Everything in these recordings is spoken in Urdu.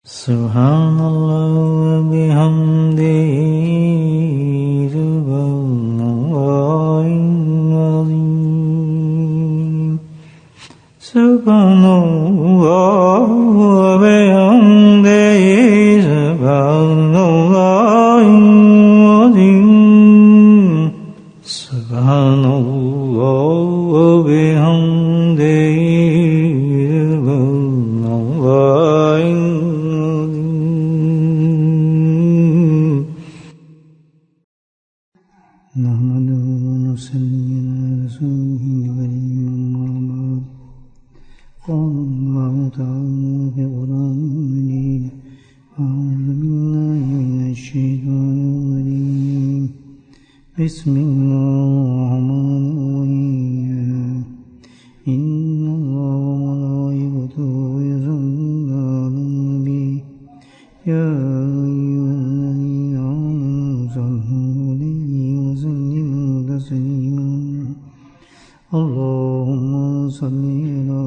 سبحان اللہ و بحمدہ سبحان اللہ العظیم سبحان اللہ و بحمدہ سبحان اللہ العظیم سبحان اللہ و بحمدہ بسم اللہ الرحمن الرحیم ان اللہ وملائکتہ یصلون علی النبی یا ایھا الذین آمنوا صلوا علیہ وسلموا تسلیما اللہم صل علی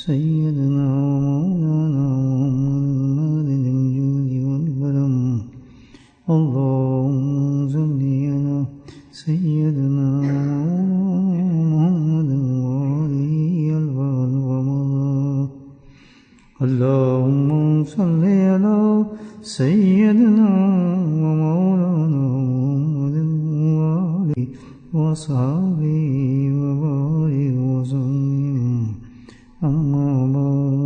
سیدنا ومولانا محمد الجود والکرم اللہم صل علی سیدنا محمد وعلى الوال ومضى اللهم صل على سيدنا ومولانا محمد وعلى وصحبه وبارك وسلم أما بعد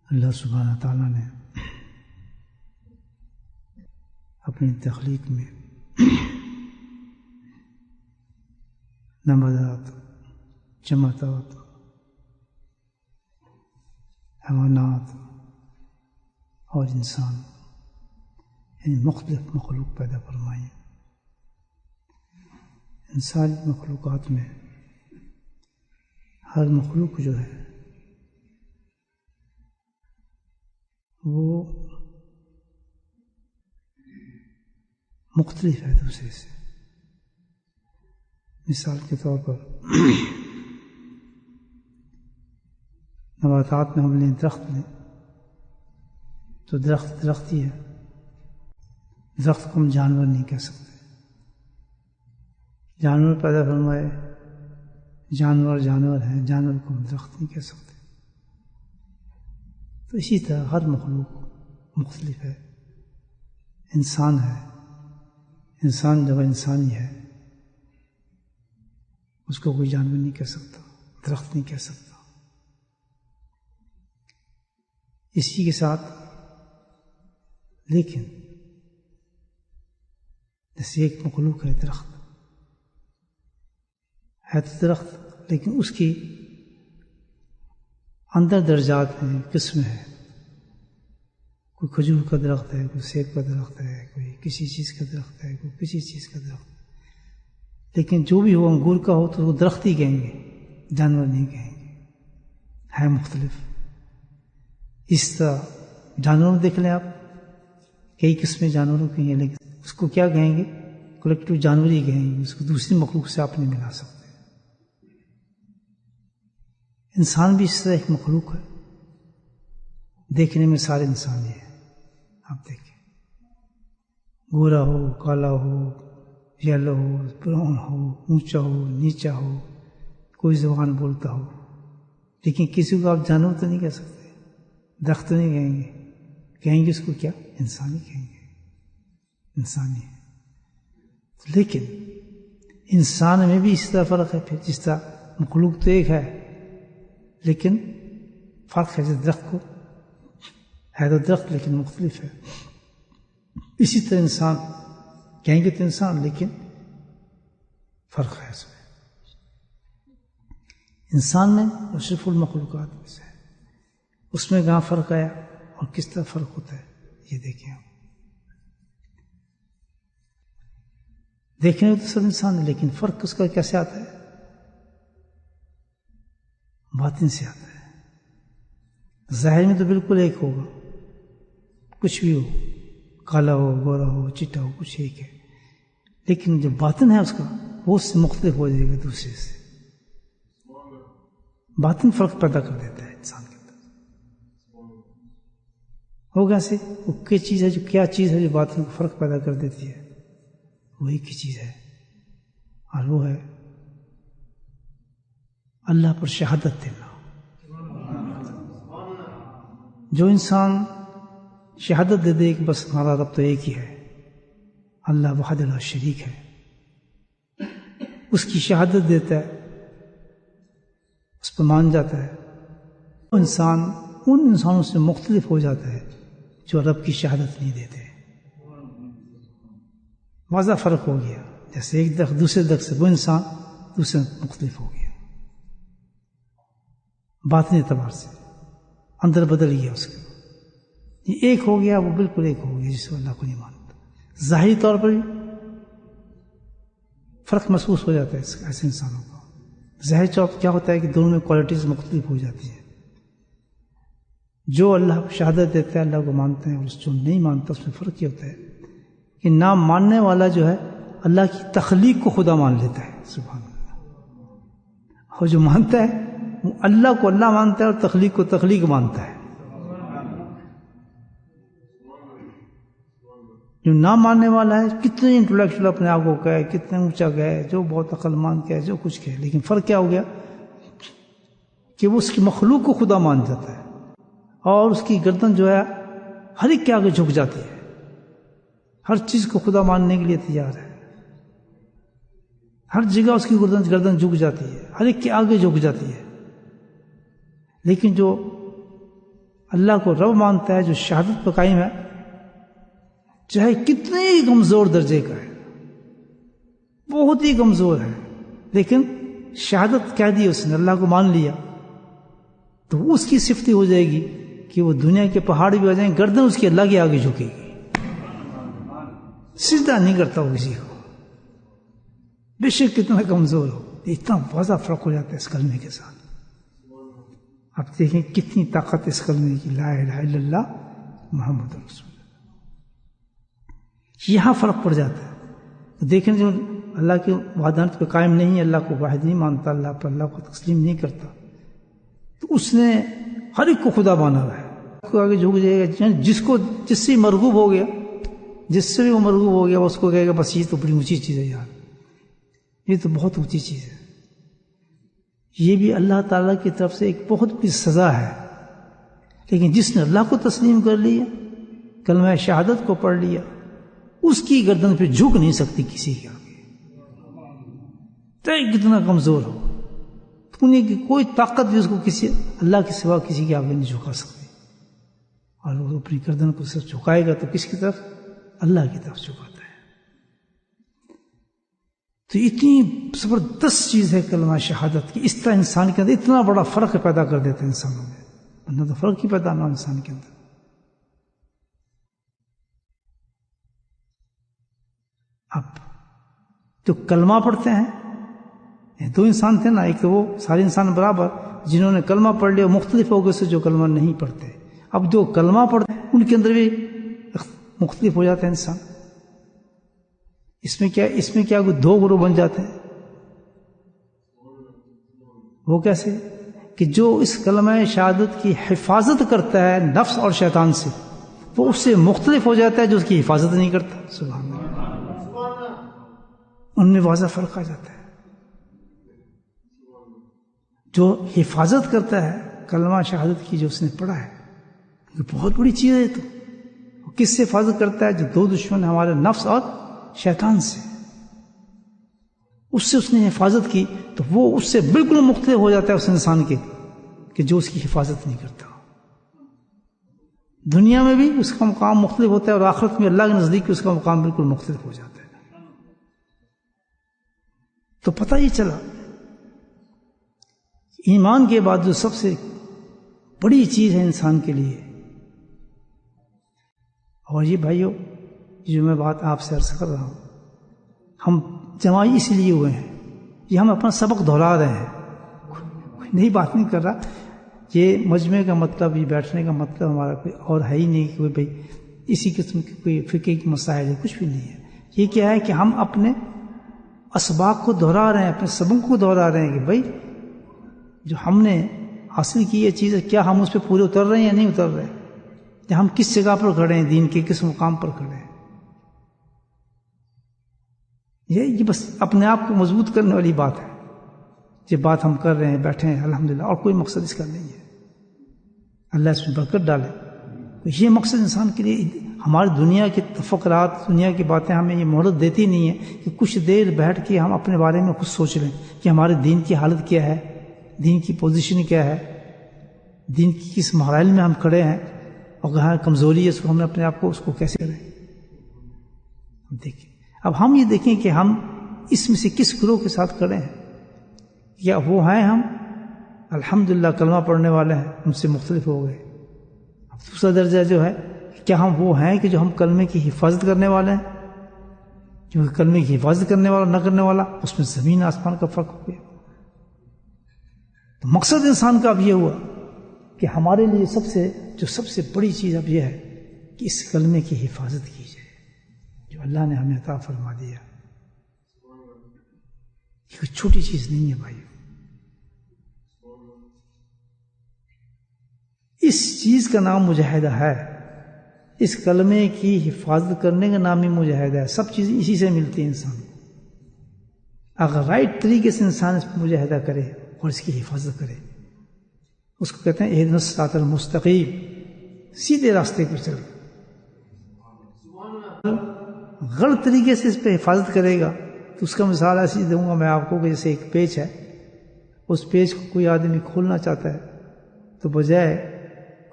اللہ سبحانہ تعالیٰ نے اپنی تخلیق میں نباتات، جمادات، حیوانات اور انسان یعنی مختلف مخلوق پیدا فرمائی. ان ساری مخلوقات میں ہر مخلوق جو ہے وہ مختلف ہے دوسرے سے. مثال کے طور پر نباتات میں ہم لیں، درخت لیں تو درخت ہی ہے. درخت کو ہم جانور نہیں کہہ سکتے. جانور پیدا فرمائے، جانور ہیں، جانور کو ہم درخت نہیں کہہ سکتے. تو اسی طرح ہر مخلوق مختلف ہے. انسان ہے، انسان جب انسانی ہے اس کو کوئی جانور نہیں کہہ سکتا، درخت نہیں کہہ سکتا. اسی کے ساتھ لیکن جیسے ایک مخلوق ہے درخت ہے تو درخت، لیکن اس کی اندر درجات ہیں، قسمیں ہیں. کوئی کھجور کا درخت ہے، کوئی سیب کا درخت ہے، کوئی کسی چیز کا درخت ہے، کوئی کسی چیز کا درخت ہے. لیکن جو بھی ہو، انگور کا ہو تو وہ درخت ہی کہیں گے، جانور نہیں کہیں گے، ہے مختلف. اس طرح جانوروں دیکھ لیں آپ، کئی قسمیں جانوروں کی ہیں، لیکن اس کو کیا کہیں گے؟ کلیکٹیو جانور ہی کہیں گے. اس کو دوسری مخلوق سے آپ نہیں ملا سکتے. انسان بھی اس طرح ایک مخلوق ہے. دیکھنے میں سارے انسان ہی ہیں. آپ دیکھیں، گورا ہو، کالا ہو، یلو ہو، براؤن ہو، اونچا ہو، نیچا ہو، کوئی زبان بولتا ہو، لیکن کسی کو آپ جانور تو نہیں کہہ سکتے، درخت نہیں کہیں گے. کہیں گے اس کو کیا؟ انسانی کہیں گے، انسانی ہے. لیکن انسان میں بھی اس طرح فرق ہے. پھر جس طرح مخلوق تو ایک ہے لیکن فرق ہے. جس درخت کو ہے تو درخت لیکن مختلف ہے. اسی طرح انسان کہیں گے تو انسان، لیکن فرق ہے اس میں. انسان میں اشرف المخلوقات میں سے ہے. اس میں کہاں فرق آیا اور کس طرح فرق ہوتا ہے یہ دیکھیں آپ. دیکھنے میں تو سب انسان ہے، لیکن فرق اس کا کیسے آتا ہے؟ باطن سے آتا ہے. ظاہر میں تو بالکل ایک ہوگا، کچھ بھی ہو، کالا ہو، گورا ہو، چٹا ہو، کچھ ایک ہے. لیکن جو باطن ہے اس کا وہ اس سے مختلف ہو جائے گا دوسرے سے. باطن فرق پیدا کر دیتا ہے انسان کے اندر. ہو کیسے؟ وہ کیا چیز ہے جو باطن کو فرق پیدا کر دیتی ہے؟ وہی کی چیز ہے، اور وہ ہے اللہ پر شہادت دینا. جو انسان شہادت دے دے کہ بس ہمارا رب تو ایک ہی ہے، اللہ وحدہ لا شریک ہے، اس کی شہادت دیتا ہے، اس پر مان جاتا ہے، وہ انسان ان انسانوں سے مختلف ہو جاتا ہے جو رب کی شہادت نہیں دیتے. واضح فرق ہو گیا، جیسے ایک درخت دوسرے درخت سے، وہ انسان دوسرے مختلف ہو گیا باطنی اعتبار سے، اندر بدل گیا اس کا. یہ ایک ہو گیا، وہ بالکل ایک ہو گیا جس کو اللہ کو نہیں مانتا. ظاہری طور پر فرق محسوس ہو جاتا ہے ایسے انسانوں کو. ظاہر چوک کیا ہوتا ہے کہ دونوں میں کوالٹیز مختلف ہو جاتی ہیں. جو اللہ کو شہادت دیتا ہے، اللہ کو مانتے ہیں، اور جو نہیں مانتا اس میں فرق یہ ہوتا ہے کہ نہ ماننے والا جو ہے اللہ کی تخلیق کو خدا مان لیتا ہے، سبحان اللہ. اور جو مانتا ہے وہ اللہ کو اللہ مانتا ہے اور تخلیق کو تخلیق مانتا ہے. جو نہ ماننے والا ہے کتنے انٹلیکچوئل اپنے آپ کو کہے، کتنے اونچا کہے، جو بہت عقل مند کہے، جو کچھ کہے، لیکن فرق کیا ہو گیا کہ وہ اس کی مخلوق کو خدا مان جاتا ہے، اور اس کی گردن جو ہے ہر ایک کے آگے جھک جاتی ہے، ہر چیز کو خدا ماننے کے لیے تیار ہے. ہر جگہ اس کی گردن جھک جاتی ہے، ہر ایک کے آگے جھک جاتی ہے. لیکن جو اللہ کو رب مانتا ہے، جو شہادت پر قائم ہے، چاہے کتنے ہی کمزور درجے کا ہے، بہت ہی کمزور ہے، لیکن شہادت کہہ دی اس نے، اللہ کو مان لیا، تو اس کی صفتی ہو جائے گی کہ وہ دنیا کے پہاڑ بھی ہو جائیں، گردن اس کی اللہ کے آگے جھکے گی، سجدہ نہیں کرتا وہ کسی کو، بے شک کتنا کمزور ہو. اتنا واضح فرق ہو جاتا ہے اس کلمے کے ساتھ. آپ دیکھیں کتنی طاقت اس کلمے کی، لا الہ الا اللہ محمد رسول اللہ. یہاں فرق پڑ جاتا ہے. دیکھیں جو اللہ کے وحدانیت پہ قائم نہیں ہے، اللہ کو واحد نہیں مانتا، اللہ پر اللہ کو تسلیم نہیں کرتا، تو اس نے ہر ایک کو خدا مانا ہوا ہے. کو آگے جھک جائے گا، جس سے مرغوب ہو گیا، جس سے بھی وہ مرغوب ہو گیا، اس کو کہے گا بس یہ تو بڑی اونچی چیز ہے یار، یہ تو بہت اونچی چیز ہے. یہ بھی اللہ تعالیٰ کی طرف سے ایک بہت بڑی سزا ہے. لیکن جس نے اللہ کو تسلیم کر لیا، کلمہ شہادت کو پڑھ لیا، اس کی گردن پہ جھک نہیں سکتی کسی کے آگے، چاہے کتنا کمزور ہو. دنیا کی کوئی طاقت بھی اس کو کسی اللہ کے سوا کسی کے آگے نہیں جھکا سکتی. اور وہ اپنی گردن کو صرف جھکائے گا تو کس کی طرف؟ اللہ کی طرف جھکاتا ہے. تو اتنی زبردست چیز ہے کلمہ شہادت کی. اس طرح انسان کے اندر اتنا بڑا فرق پیدا کر دیتا ہے انسانوں میں، ورنہ تو فرق ہی پیدا نہ انسان کے اندر. اب جو کلمہ پڑھتے ہیں، دو انسان تھے نا، ایک وہ سارے انسان برابر، جنہوں نے کلمہ پڑھ لیا مختلف ہو گئے سے جو کلمہ نہیں پڑھتے. اب جو کلمہ پڑھتے ہیں ان کے اندر بھی مختلف ہو جاتا ہے انسان. اس میں کیا دو گروہ بن جاتے ہیں. وہ کیسے؟ کہ جو اس کلمہ شہادت کی حفاظت کرتا ہے نفس اور شیطان سے، وہ اس سے مختلف ہو جاتا ہے جو اس کی حفاظت نہیں کرتا. سبحان اللہ. ان میں واضح فرق آ جاتا ہے. جو حفاظت کرتا ہے کلمہ شہادت کی، جو اس نے پڑھا ہے، یہ بہت بڑی چیز ہے. تو وہ کس سے حفاظت کرتا ہے؟ جو دو دشمن ہمارے نفس اور شیطان سے، اس سے اس نے حفاظت کی، تو وہ اس سے بالکل مختلف ہو جاتا ہے اس انسان کے کہ جو اس کی حفاظت نہیں کرتا. دنیا میں بھی اس کا مقام مختلف ہوتا ہے، اور آخرت میں اللہ کے نزدیک اس کا مقام بالکل مختلف ہو جاتا ہے. تو پتہ یہ چلا ایمان کے بعد جو سب سے بڑی چیز ہے انسان کے لیے، اور یہ بھائیو جو میں بات آپ سے عرض کر رہا ہوں، ہم جمع اس لیے ہوئے ہیں، یہ ہم اپنا سبق دہرا رہے ہیں، کوئی نئی بات نہیں کر رہا. یہ مجمع کا مطلب، یہ بیٹھنے کا مطلب ہمارا کوئی اور ہے ہی نہیں کہ کوئی بھائی اسی قسم کی کوئی فقہ کی مسائل ہے، کچھ بھی نہیں ہے. یہ کیا ہے کہ ہم اپنے اسباق کو دہرا رہے ہیں، اپنے سبق کو دہرا رہے ہیں کہ بھائی جو ہم نے حاصل کی یہ چیز ہے، کیا ہم اس پہ پورے اتر رہے ہیں یا نہیں اتر رہے؟ کہ ہم کس جگہ پر کھڑے ہیں، دین کے کس مقام پر کھڑے ہیں؟ یہ بس اپنے آپ کو مضبوط کرنے والی بات ہے. یہ بات ہم کر رہے ہیں، بیٹھے ہیں الحمدللہ، اور کوئی مقصد اس کا نہیں ہے. اللہ اس میں برکت ڈالے. تو یہ مقصد انسان کے لیے، ہماری دنیا کے تفکرات، دنیا کی باتیں ہمیں یہ مہلت دیتی نہیں ہیں کہ کچھ دیر بیٹھ کے ہم اپنے بارے میں خود سوچ لیں کہ ہمارے دین کی حالت کیا ہے، دین کی پوزیشن کیا ہے، دین کی کس مراحل میں ہم کھڑے ہیں، اور کہاں کمزوری ہے، اس کو ہم نے اپنے آپ کو اس کو کیسے کریں. دیکھیں اب ہم یہ دیکھیں کہ ہم اس میں سے کس گروہ کے ساتھ کھڑے ہیں. یا وہ ہیں ہم الحمدللہ کلمہ پڑھنے والے ہیں، ان سے مختلف ہو گئے. اب دوسرا درجہ جو ہے، کیا ہم وہ ہیں کہ جو ہم کلمے کی حفاظت کرنے والے ہیں؟ کیونکہ کلمے کی حفاظت کرنے والا نہ کرنے والا، اس میں زمین آسمان کا فرق ہو گیا. تو مقصد انسان کا اب یہ ہوا کہ ہمارے لیے سب سے بڑی چیز اب یہ ہے کہ اس کلمے کی حفاظت کی جائے جو اللہ نے ہمیں عطا فرما دیا. یہ کوئی چھوٹی چیز نہیں ہے بھائی. اس چیز کا نام مجاہدہ ہے. اس کلمے کی حفاظت کرنے کا نام ہی مجاہدہ ہے. سب چیزیں اسی سے ملتی ہیں انسان کو. اگر رائٹ طریقے سے انسان اس پہ مجاہدہ کرے اور اس کی حفاظت کرے، اس کو کہتے ہیں اہدنا الصراط المستقیم، سیدھے راستے پر چلے. غلط طریقے سے اس پہ حفاظت کرے گا تو اس کا مثال ایسی دوں گا میں آپ کو کہ جیسے ایک پیچ ہے، اس پیچ کو کوئی آدمی کھولنا چاہتا ہے تو بجائے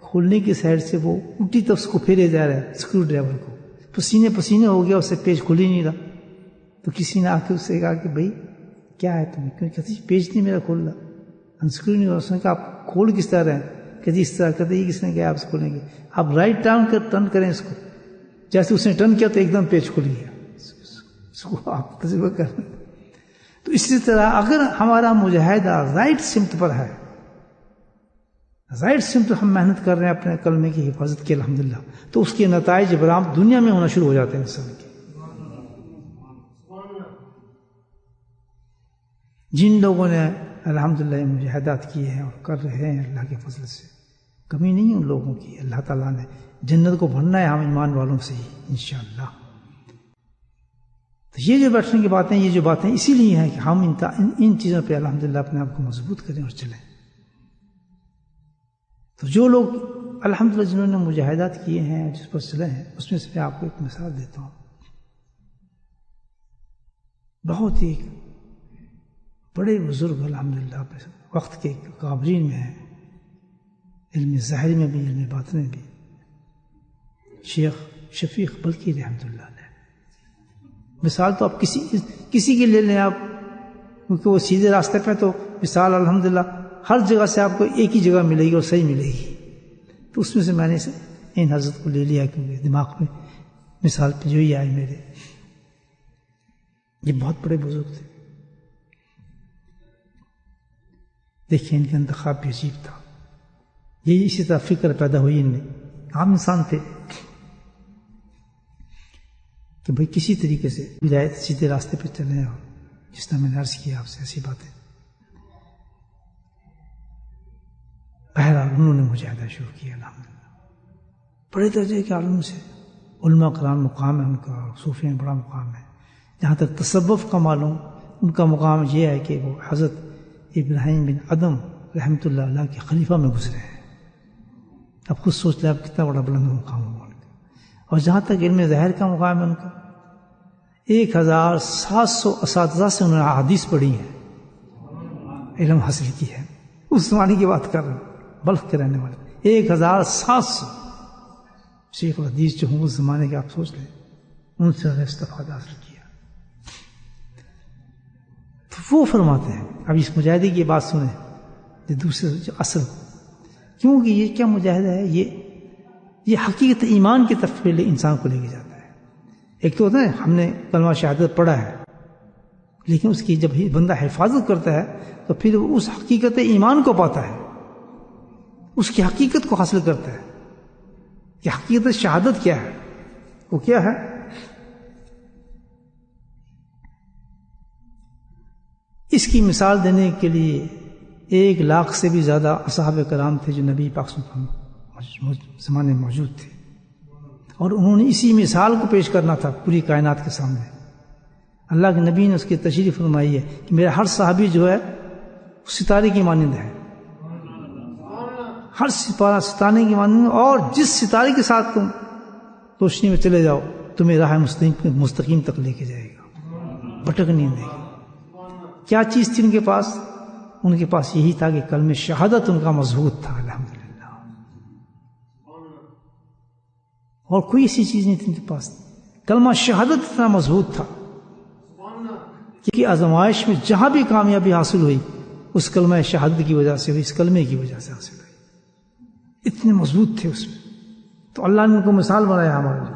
کھولنے کی سائڈ سے وہ الٹی طرف اس کو پھیرے جا رہا ہے اسکرو ڈرائیور کو. پسینے ہو گیا، اس سے پیچ کھل ہی نہیں رہا. تو کسی نے آ کے اس سے کہا کہ بھائی کیا ہے تمہیں؟ کیوں کہتے پیچ نہیں میرا کھول رہا، انسکرو نہیں ہو رہا. اس نے کہا آپ کھول کس طرح ہیں؟ کہ اس طرح کہتے یہ کس نے کہا آپ سے کھولیں گے؟ آپ رائٹ ٹرن کریں اس کو. جیسے اس نے ٹرن کیا تو ایک دم پیچ کھل گیا. اس کو آپ تجربہ کریں. تو اسی طرح اگر ہمارا مجاہدہ رائٹ سمت پر ہے، رائٹ سمت ہم محنت کر رہے ہیں اپنے کلمے کی حفاظت کی الحمدللہ، تو اس کے نتائج برآمد دنیا میں ہونا شروع ہو جاتے ہیں انسان کے. جن لوگوں نے الحمدللہ مجاہدات کیے ہیں اور کر رہے ہیں اللہ کے فضل سے، کمی نہیں ان لوگوں کی. اللہ تعالیٰ نے جنت کو بھرنا ہے ہم ایمان والوں سے ہی انشاءاللہ. تو یہ جو بیٹھنے کی باتیں، یہ جو باتیں اسی لیے ہیں کہ ہم ان چیزوں پہ الحمدللہ اپنے آپ کو مضبوط کریں اور چلیں. تو جو لوگ الحمدللہ جنہوں نے مجاہدات کیے ہیں، جس پر چلے ہیں، اس میں سے میں آپ کو ایک مثال دیتا ہوں. بہت ہی بڑے بزرگ الحمدللہ وقت کے قابلین میں ہیں، علم ظاہری میں بھی علم باطن میں بھی. شیخ شفیق بلخی رحمۃ اللہ علیہ. مثال تو آپ کسی کی لے لیں آپ، کیونکہ وہ سیدھے راستے پہ، تو مثال الحمدللہ ہر جگہ سے آپ کو ایک ہی جگہ ملے گی اور صحیح ملے گی. تو اس میں سے میں نے ان حضرت کو لے لیا کیونکہ دماغ میں مثال پہ جو ہی آئے میرے. یہ بہت بڑے بزرگ تھے. دیکھیں ان کا انتخاب بھی عجیب تھا. یہ اسی طرح فکر پیدا ہوئی ان میں. عام انسان تھے کہ بھئی کسی طریقے سے ہدایت سیدھے راستے پہ چلیں، اور جس طرح میں نے عرض کیا آپ سے ایسی باتیں. بہرحال انہوں نے مجاہدہ شروع کیا الحمدللہ. بڑے درجے کے عالم سے، علماء کرام مقام ہے ان کا، اور صوفیوں بڑا مقام ہے. جہاں تک تصوف کا معلوم، ان کا مقام یہ ہے کہ وہ حضرت ابراہیم بن ادم رحمۃ اللہ علیہ کے خلیفہ میں گزرے ہیں. اب خود سوچ لیں آپ کتنا بڑا بلند مقام ہوا ان کا. اور جہاں تک علم ظاہر کا مقام ہے ان کا، 1700 اساتذہ سے انہوں نے احادیث پڑھی ہیں، علم حاصل کی ہے. اس زمانے کی بات کر رہے ہیں، بلخ کے رہنے والے 1700 شیخ الحدیث جو ہوں اس زمانے کے، آپ سوچ لیں ان سے استفادہ حاصل کیا. تو وہ فرماتے ہیں، اب اس مجاہدے کی بات سنیں، یہ دوسرے جو اصل، کیونکہ یہ کیا مجاہدہ ہے، یہ حقیقت ایمان کی طرف پہلے انسان کو لے کے جاتا ہے. ایک تو ہوتا ہے ہم نے کلمہ شہادت پڑھا ہے، لیکن اس کی جب بندہ حفاظت کرتا ہے تو پھر وہ اس حقیقت ایمان کو پاتا ہے، اس کی حقیقت کو حاصل کرتا ہے کہ حقیقت شہادت کیا ہے. وہ کیا ہے؟ اس کی مثال دینے کے لیے 1,00,000 سے بھی زیادہ اصحاب کرام تھے جو نبی پاک صلی اللہ علیہ وسلم زمانے میں موجود تھے، اور انہوں نے اسی مثال کو پیش کرنا تھا پوری کائنات کے سامنے۔ اللہ کے نبی نے اس کی تشریح فرمائی ہے کہ میرا ہر صحابی جو ہے ستارے کی مانند ہے، ہر ستارے کی مانند، اور جس ستارے کے ساتھ تم روشنی میں چلے جاؤ تمہیں راہ مستقیم تک لے کے جائے گا، بھٹکنے نہیں دے گا۔ کیا چیز تھی ان کے پاس؟ ان کے پاس یہی تھا کہ کلمہ شہادت ان کا مضبوط تھا، الحمدللہ، اور کوئی ایسی چیز نہیں تھی ان کے پاس۔ کلمہ شہادت اتنا مضبوط تھا کہ آزمائش میں جہاں بھی کامیابی حاصل ہوئی اس کلمہ شہادت کی وجہ سے ہوئی، اس کلمے کی وجہ سے حاصل ہوئی، اتنے مضبوط تھے اس میں۔ تو اللہ نے ان کو مثال بنایا ہمارے لیے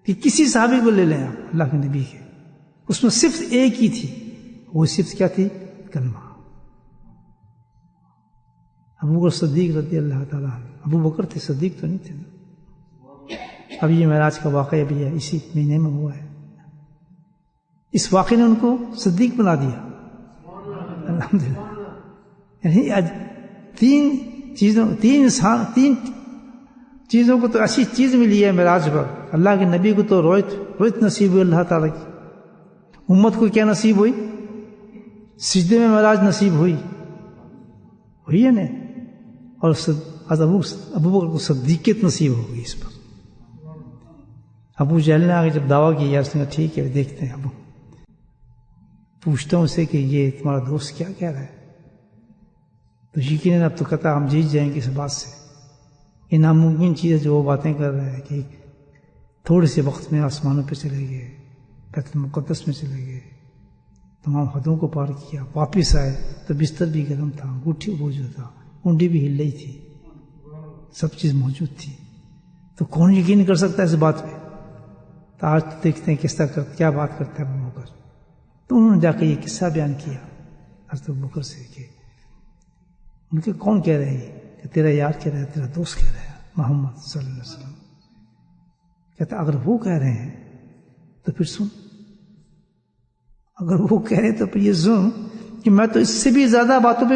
کہ کسی صحابی کو لے لیں آپ اللہ کے نبی کے، اس میں صرف ایک ہی تھی، وہ صرف کیا تھی؟ کلمہ۔ ابو بکر صدیق رضی اللہ تعالیٰ عنہ، ابو بکر تھے، صدیق تو نہیں تھے نا۔ اب یہ معراج کا واقعہ بھی ہے، اسی مہینے میں ہوا ہے۔ اس واقعے نے ان کو صدیق بنا دیا، الحمدللہ۔ یعنی آج تین چیزوں کو تو ایسی چیز ملی ہے معراج پر۔ اللہ کے نبی کو تو رویت نصیب ہوئی اللہ تعالیٰ کی، امت کو کیا نصیب ہوئی؟ سجدے میں معراج نصیب ہوئی ہے نا، اور ابو بکر کو صدیقیت نصیب ہو گئی اس پر۔ ابو جہل نے آگے جب دعویٰ کیا، اس نے کہا ٹھیک ہے دیکھتے ہیں، ابو پوچھتا ہوں اسے کہ یہ تمہارا دوست کیا کہہ رہا ہے، تو یقیناً اب تو کہتا ہم جیت جائیں گے اس بات سے، یہ ناممکن چیز ہے جو وہ باتیں کر رہے ہیں کہ تھوڑے سے وقت میں آسمانوں پہ چلے گئے، بیت المقدس میں چلے گئے، تمام حدوں کو پار کیا، واپس آئے تو بستر بھی گرم تھا، انگوٹھی موجود تھا، کنڈی بھی ہل رہی تھی، سب چیز موجود تھی، تو کون یقین کر سکتا ہے اس بات پہ؟ تو آج تو دیکھتے ہیں کس طرح کیا بات کرتا ہے ابو بکر۔ تو انہوں نے جا کے یہ قصہ بیان کیا حضرت ابو بکر سے کہ ان کے کون کہہ رہے ہیں کہ تیرا یار کہہ رہا ہے، تیرا دوست کہہ رہا ہے محمد صلی اللہ علیہ وسلم۔ کہتا اگر وہ کہہ رہے ہیں تو پھر سن، اگر وہ کہہ رہے ہیں تو پھر یہ سن کہ میں تو اس سے بھی زیادہ باتوں پہ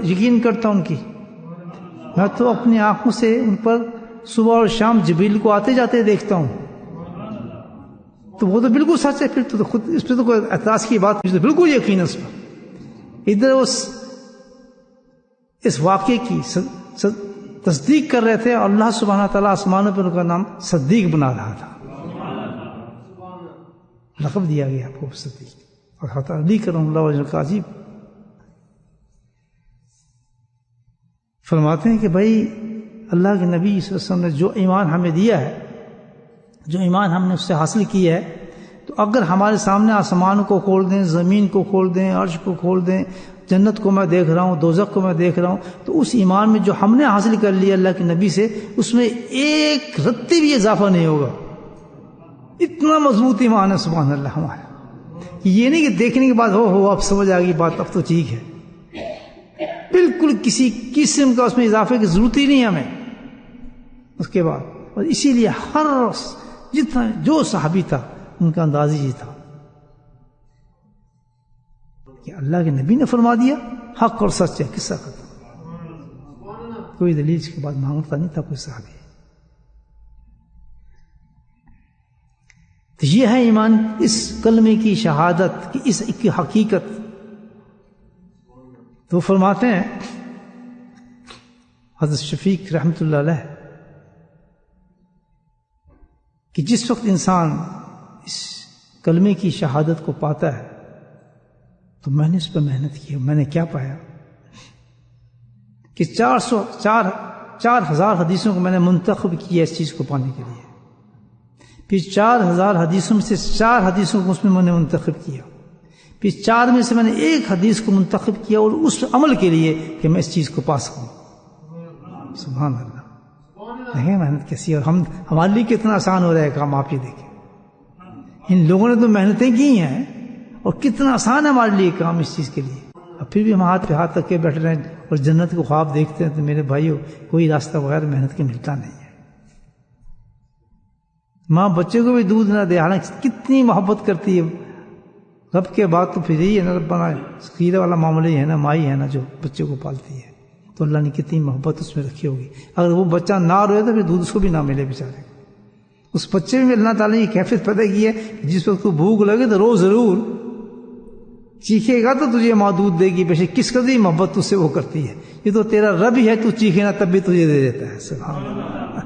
یقین کرتا ہوں ان کی، میں تو اپنی آنکھوں سے ان پر صبح اور شام جبریل کو آتے جاتے دیکھتا ہوں، تو وہ تو بالکل سچ ہے، پھر تو خود اس پہ تو کوئی اعتراض کی بات نہیں، تو بالکل یقین ہے اس پر۔ ادھر اس واقعے کی تصدیق کر رہے تھے، اور اللہ سبحانہ تعالیٰ آسمانوں پہ ان کا نام صدیق بنا رہا تھا، لقب دیا گیا آپ کو صدیق، اور حضرت علی کرم اللہ وجہ کا عجیب فرماتے ہیں کہ بھائی اللہ کے نبی صلی اللہ علیہ وسلم نے جو ایمان ہمیں دیا ہے، جو ایمان ہم نے اس سے حاصل کیا ہے، تو اگر ہمارے سامنے آسمان کو کھول دیں، زمین کو کھول دیں، عرش کو کھول دیں، جنت کو میں دیکھ رہا ہوں، دوزخ کو میں دیکھ رہا ہوں، تو اس ایمان میں جو ہم نے حاصل کر لیا اللہ کے نبی سے، اس میں ایک رتی بھی اضافہ نہیں ہوگا، اتنا مضبوط ایمان ہے سبحان اللہ ہمارا۔ یہ نہیں کہ دیکھنے کے بعد ہو اب سمجھ آ گئی بات، اب تو ٹھیک ہے، بالکل کسی قسم کا اس میں اضافے کی ضرورت ہی نہیں ہمیں اس کے بعد۔ اور اسی لیے ہر جتنا جو صحابی تھا ان کا انداز ہی تھا کہ اللہ کے نبی نے فرما دیا، حق اور سچ ہے، قصہ ختم، کوئی دلیل اس کے بعد مانگتا نہیں تھا کوئی صحابی۔ تو یہ ہے ایمان، اس کلمے کی شہادت کی، اس کی حقیقت۔ تو فرماتے ہیں حضرت شفیق رحمۃ اللہ علیہ کہ جس وقت انسان اس کلمے کی شہادت کو پاتا ہے تو میں نے اس پہ محنت کی، میں نے کیا پایا کہ 4,000 حدیثوں کو میں نے منتخب کیا اس چیز کو پانے کے لیے، پھر 4,000 حدیثوں میں سے 4 حدیثوں کو اس میں نے منتخب کیا، پھر 4 میں سے میں نے 1 حدیث کو منتخب کیا اور اس عمل کے لیے کہ میں اس چیز کو پا سکوں۔ سبحان اللہ، دیکھیں محنت کیسی ہے، اور ہمارے لیے کتنا آسان ہو رہا ہے کام، آپ یہ دیکھیں، ان لوگوں نے تو محنتیں کی ہیں اور کتنا آسان ہے ہمارے لیے کام اس چیز کے لیے، اب پھر بھی ہم ہاتھ پہ ہاتھ رکھ کے بیٹھ رہے ہیں اور جنت کو خواب دیکھتے ہیں۔ تو میرے بھائیو، کوئی راستہ بغیر محنت کے ملتا نہیں ہے۔ ماں بچے کو بھی دودھ نہ دے، حالانکہ کتنی محبت کرتی ہے رب کے بعد تو پھر یہی ہے نا، رب بنا خیرہ والا معاملہ ہی ہے نا، مائی ہے نا جو بچے کو پالتی ہے، تو اللہ نے کتنی محبت اس میں رکھی ہوگی. اگر وہ بچہ نہ روئے تو پھر دودھ اس کو بھی نہ ملے بیچارے. اس بچے میں اللہ تعالیٰ نے یہ کیفیت پیدا کی ہے جس وقت کو بھوک لگے تو رو ضرور، چیخے گا تو تجھے ماں دودھ دے گی، بے کس قدر محبت تجھ سے وہ کرتی ہے. یہ تو تیرا رب ہی ہے، تو چیخے نہ تب بھی تجھے دے دیتا ہے. سبحان اللہ.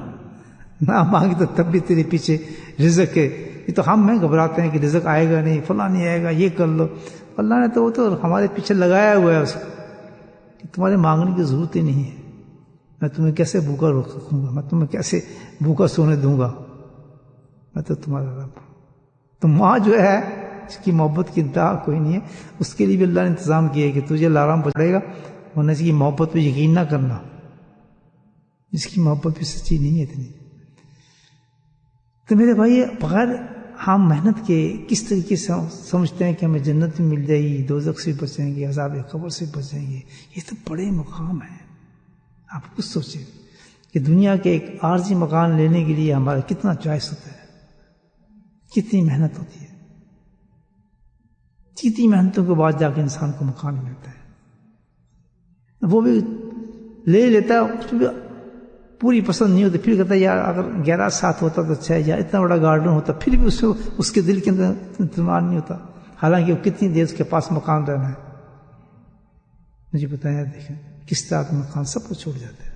نہ مانگی تو تب بھی تیرے پیچھے رزق ہے. یہ تو ہم ہیں گھبراتے ہیں کہ رزق آئے گا نہیں، فلاں نہیں آئے گا، یہ کر لو. اللہ نے تو وہ تو ہمارے پیچھے لگایا ہوا ہے اس کو کہ تمہارے مانگنے کی ضرورت ہی نہیں ہے. میں تمہیں کیسے بھوکا رکھوں گا، میں تمہیں کیسے بھوکا سونے دوں گا، میں تو تمہارا رب. تو ماں جو ہے اس کی محبت کی انتہا کوئی نہیں ہے. اس کے لیے بھی اللہ نے انتظام کیا ہے کہ تجھے الارم پڑے گا، ورنہ اس کی محبت پہ یقین نہ کرنا، اس کی محبت بھی سچی نہیں ہے اتنی. تو میرے بھائی بغیر ہم محنت کے کس طریقے سے سمجھتے ہیں کہ ہمیں جنت بھی مل جائے گی، دوزخ سے بچیں گے، عذاب قبر سے بچیں گے. یہ تو بڑے مقام ہیں. آپ کچھ سوچیں کہ دنیا کے ایک عارضی مکان لینے کے لیے ہمارا کتنا چوائس ہوتا ہے، کتنی محنت ہوتی ہے. کتنی محنتوں کے بعد جا کے انسان کو مکان ملتا ہے. وہ بھی لے لیتا ہے، اس بھی پوری پسند نہیں ہوتی، پھر کہتا ہے یار اگر گہرا ساتھ ہوتا تو اچھا ہے، یا اتنا بڑا گارڈن ہوتا، پھر بھی اس کے دل کے اندر اطمینان نہیں ہوتا، حالانکہ وہ کتنی دیر اس کے پاس مکان رہنا ہے. مجھے بتایا دیکھیں کس طرح کا مکان سب کو چھوڑ جاتا ہے.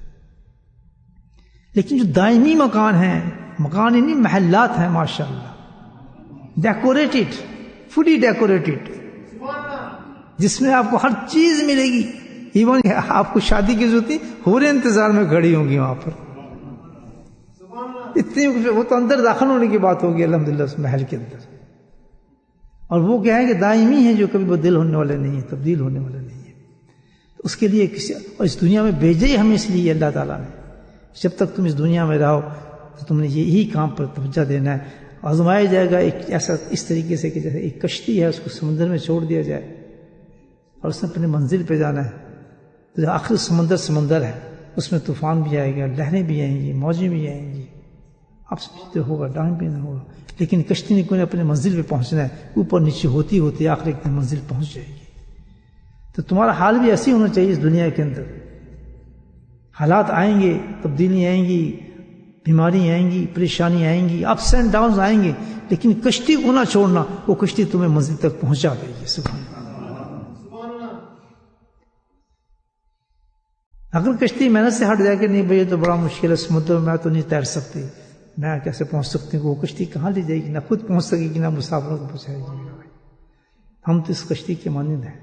لیکن جو دائمی مکان ہیں، مکان یعنی محلات ہیں ماشاءاللہ، ڈیکوریٹڈ، فلی ڈیکوریٹڈ، جس میں آپ کو ہر چیز ملے گی. ایون آپ کو شادی کی ضرورت نہیں، ہورے انتظار میں کھڑی ہوں گی وہاں پر. اتنی وہ تو اندر داخل ہونے کی بات ہوگی الحمدللہ اس محل کے اندر. اور وہ کیا ہے کہ دائمی ہے، جو کبھی بدل ہونے والے نہیں ہیں، تبدیل ہونے والے نہیں ہیں. اس کے لیے کسی اور اس دنیا میں بھیجے ہی ہمیں اس لیے اللہ تعالیٰ نے، جب تک تم اس دنیا میں رہو تو تم نے یہی کام پر توجہ دینا ہے. آزمایا جائے گا ایک ایسا اس طریقے سے کہ جیسے ایک کشتی ہے، اس کو سمندر میں چھوڑ دیا جائے اور اس نے اپنے منزل پہ جانا ہے. تو آخر سمندر ہے، اس میں طوفان بھی آئے گا، لہریں بھی آئیں گی، موجیں بھی آئیں گی، آپ سمجھتے ہوگا، ڈانگ بھی نہ ہوگا، لیکن کشتی نے کوئی اپنے منزل پہ پہنچنا ہے. اوپر نیچے ہوتی ہوتی آخر ایک دن منزل پہنچ جائے گی. تو تمہارا حال بھی ایسی ہونا چاہیے اس دنیا کے اندر. حالات آئیں گے، تبدیلی آئیں گی، بیماری آئیں گی، پریشانی آئیں گی، اپس اینڈ ڈاؤنز آئیں گے، لیکن کشتی کو نہ چھوڑنا، وہ کشتی تمہیں منزل تک پہنچا دے گی. سبحان اللہ. اگر کشتی محنت سے ہٹ جائے کہ نہیں بھائی یہ تو بڑا مشکل ہے، سمندر میں تو نہیں تیر سکتی، میں کیسے پہنچ سکتی ہوں، وہ کشتی کہاں لے جائے گی؟ نہ خود پہنچ سکے گی، نہ مسافروں کو پہنچائے گی. ہم تو اس کشتی کے مانند ہیں،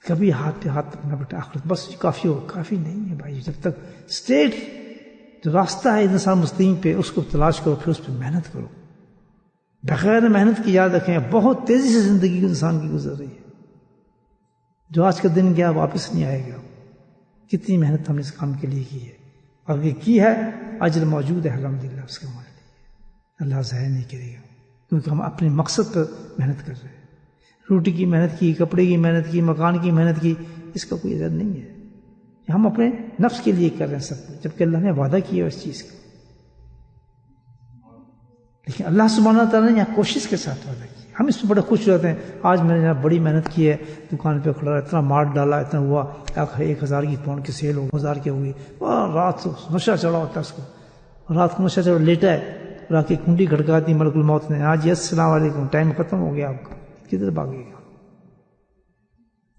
کبھی ہاتھ پہ ہاتھ نہ بٹا آخر بس کافی ہو. کافی نہیں ہے بھائی. جب تک اسٹریٹ جو راستہ ہے انسان مستقیم پہ، اس کو تلاش کرو، پھر اس پہ محنت کرو. بغیر محنت کی یاد رکھیں بہت تیزی سے زندگی انسان کی گزر رہی ہے. جو آج کا دن گیا واپس نہیں آئے گا. کتنی محنت ہم نے اس کام کے لیے کی ہے، اور یہ کی ہے، اجر موجود ہے الحمدللہ اس کے ہمارے لیے. اللہ ضائع نہیں کرے گا، کیونکہ ہم اپنے مقصد پر محنت کر رہے ہیں. روٹی کی محنت کی، کپڑے کی محنت کی، مکان کی محنت کی، اس کا کوئی اجر نہیں ہے. ہم اپنے نفس کے لیے کر رہے ہیں سب کچھ، جبکہ اللہ نے وعدہ کیا ہے اس چیز کا. لیکن اللہ سبحانہ تعالیٰ نے یہاں کوشش کے ساتھ وعدہ کیا. ہم اس پہ بڑے خوش ہوتے ہیں. آج میں نے بڑی محنت کی ہے، دکان پہ کھڑا، اتنا مارٹ ڈالا، اتنا ہوا، 1000 کی پاؤنڈ کی سیل ہو، 1000 کی ہوئی، رات کو نشہ چڑھا ہوتا ہے اس کو، رات کو نشہ چڑھا لیٹا ہے، اور آ کے کنڈی کھڑکاتی ملک الموت نے، آج یس السلام علیکم، ٹائم ختم ہو گیا آپ کا. کدھر بھاگے گا؟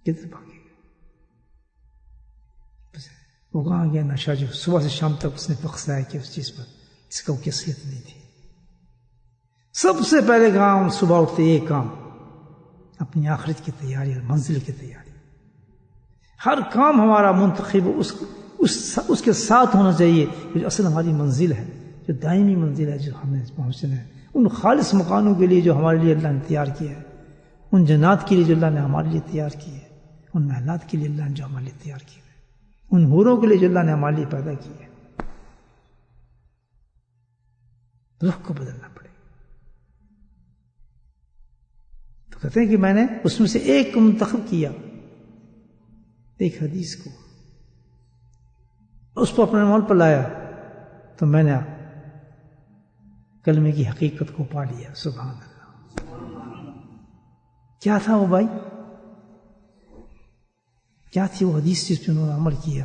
کدھر بھاگے گا؟ وہ کہاں گیا نشہ جو صبح سے شام تک اس نے بخشا ہے کہ اس چیز پر جس کا وہ کیفیت نہیں تھی. سب سے پہلے کام صبح اٹھتے ایک کام، اپنی آخرت کی تیاری اور منزل کی تیاری. ہر کام ہمارا منتخب اس کے ساتھ ہونا چاہیے جو اصل ہماری منزل ہے، جو دائمی منزل ہے، جو ہمیں پہنچنا ہے ان خالص مکانوں کے لیے جو ہمارے لیے اللہ نے تیار کیا ہے، ان جنات کے لیے جو اللہ نے ہمارے لیے تیار کی ہے، ان محلات کے لیے اللہ نے جو ہمارے لیے تیار کی ہے، ان حوروں کے لیے جو اللہ نے ہمارے لیے پیدا کی ہے. رخ کو بدلنا پڑے. تو کہتے ہیں کہ میں نے اس میں سے ایک کو منتخب کیا، ایک حدیث کو، اس کو اپنے عمل پر لایا، تو میں نے کلمے کی حقیقت کو پا لیا. سبحان اللہ. کیا تھا وہ بھائی؟ کیا تھی وہ حدیث جس پہ انہوں نے عمل کیا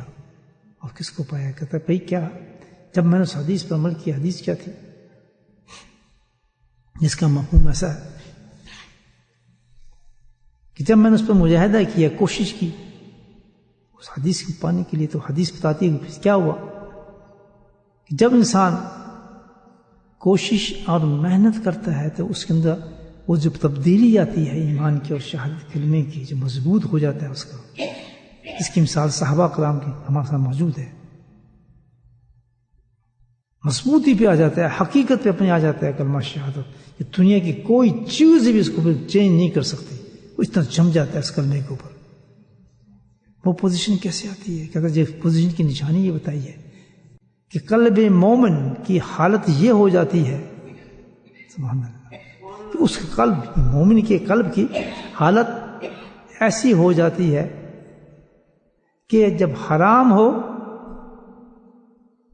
اور کس کو پایا؟ کہتا ہے بھائی کیا جب میں نے اس حدیث پر عمل کیا، حدیث کیا تھی جس کا مفہوم ایسا ہے کہ جب میں نے اس پر مجاہدہ کیا، کوشش کی اس حدیث کو پانے کے لیے، تو حدیث بتاتی ہے کہ کیا ہوا کہ جب انسان کوشش اور محنت کرتا ہے تو اس کے اندر وہ جو تبدیلی آتی ہے ایمان کی اور شہادت کلمے کی، جو مضبوط ہو جاتا ہے اس کا، اس کی مثال صحابہ کرام کی ہمارے ساتھ موجود ہے. مضبوطی پہ آ جاتا ہے، حقیقت پہ اپنے آ جاتا ہے کلمہ شہادت کہ دنیا کی کوئی چیز بھی اس کو چینج نہیں کر سکتی، وہ اتنا جم جاتا ہے اس کلمے کے اوپر. وہ پوزیشن کیسے آتی ہے؟ کہ یہ پوزیشن کی نشانی یہ بتائی ہے کہ قلب مومن کی حالت یہ ہو جاتی ہے، سبحان اللہ، کہ اس قلب مومن کے قلب کی حالت ایسی ہو جاتی ہے کہ جب حرام ہو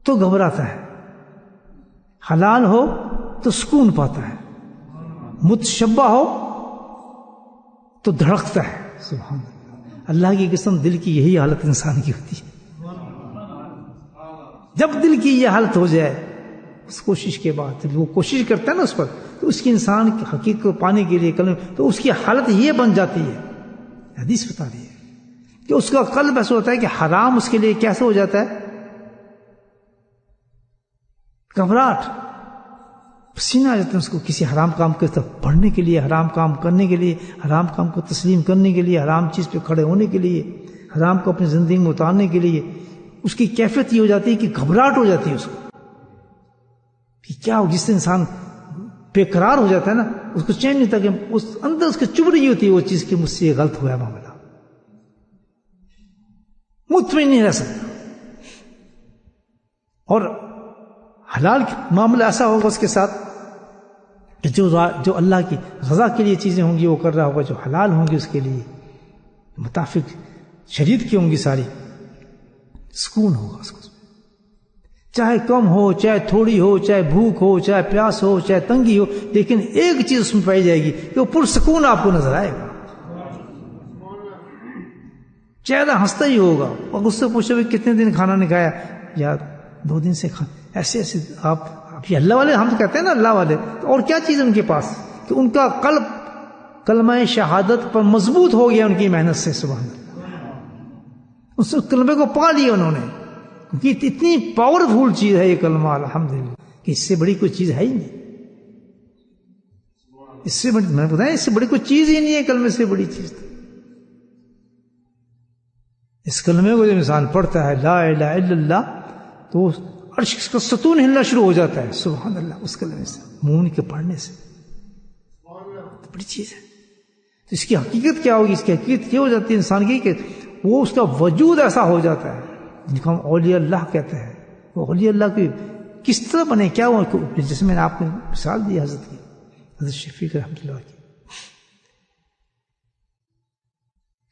تو گھبراتا ہے، حلال ہو تو سکون پاتا ہے، متشبہ ہو تو دھڑکتا ہے. سبحان اللہ، اللہ کی قسم دل کی یہی حالت انسان کی ہوتی ہے. جب دل کی یہ حالت ہو جائے اس کوشش کے بعد، جب وہ کوشش کرتا ہے نا اس پر، تو اس کی انسان کی حقیقت کو پانے کے لیے تو اس کی حالت یہ بن جاتی ہے. حدیث بتا رہی ہے کہ اس کا قلب ایسا ہوتا ہے کہ حرام اس کے لیے کیسے ہو جاتا ہے؟ گھبراہٹ، پسینہ آ جاتا ہے اس کو کسی حرام کام کے طرف بڑھنے کے لیے، حرام کام کرنے کے لیے، حرام کام کو تسلیم کرنے کے لیے، حرام چیز پہ کھڑے ہونے کے لیے، حرام کو اپنی زندگی میں اتارنے کے لیے. اس کی کیفیت یہ ہو جاتی ہے کہ گھبراہٹ ہو جاتی ہے اس کو کہ کیا ہو. جس سے انسان بے قرار ہو جاتا ہے نا، اس کو چین نہیں ہوتا، کہ اس اندر اس کی چبھ رہی ہوتی ہے وہ چیز کہ مجھ سے یہ غلط ہوا ہے معاملہ، مطمئن نہیں رہ سکتا. اور حلال معاملہ ایسا ہوگا اس کے ساتھ کہ جو اللہ کی رضا کے لیے چیزیں ہوں گی وہ کر رہا ہوگا، جو حلال ہوں گی اس کے لیے مطابق شریعت کی ہوں گی ساری، سکون ہوگا اس کو، چاہے کم ہو، چاہے تھوڑی ہو، چاہے بھوک ہو، چاہے پیاس ہو، چاہے تنگی ہو، لیکن ایک چیز اس میں پائی جائے گی کہ وہ پرسکون آپ کو نظر آئے گا. چہرہ ہنستا ہی ہوگا. اور اس سے پوچھو بھی کتنے دن کھانا نہیں کھایا؟ یا 2 دن سے ایسے ایسے. آپ یہ اللہ والے ہم تو کہتے ہیں نا اللہ والے، اور کیا چیز ان کے پاس کہ ان کا قلب کلمہ شہادت پر مضبوط ہو گیا ان کی محنت سے. سبحان اللہ، اس کلمے کو پا لیا انہوں نے، کیونکہ اتنی پاورفل چیز ہے یہ کلمہ الحمدللہ کہ اس سے بڑی کوئی چیز ہے ہی نہیں. اس سے بڑی، میں بتایا، اس سے بڑی کوئی چیز ہی نہیں ہے کلمے سے بڑی چیز. اس کلمے کو جب انسان پڑھتا ہے لا الہ الا اللہ، تو عرش کا ستون ہلنا شروع ہو جاتا ہے. سبحان اللہ، اس کلمے سے، مومن کے پڑھنے سے. تو بڑی چیز ہے. تو اس کی حقیقت کیا ہوگی؟ اس کی حقیقت یہ ہو جاتی ہے انسان کی کہ وہ اس کا وجود ایسا ہو جاتا ہے جن کو ہم اولیاء اللہ کہتے ہیں. وہ اولیاء اللہ کی کس طرح بنے، کیا وہ، جیسے میں نے آپ کو مثال دی حضرت کی، حضرت شفیق رحمۃ اللہ کی.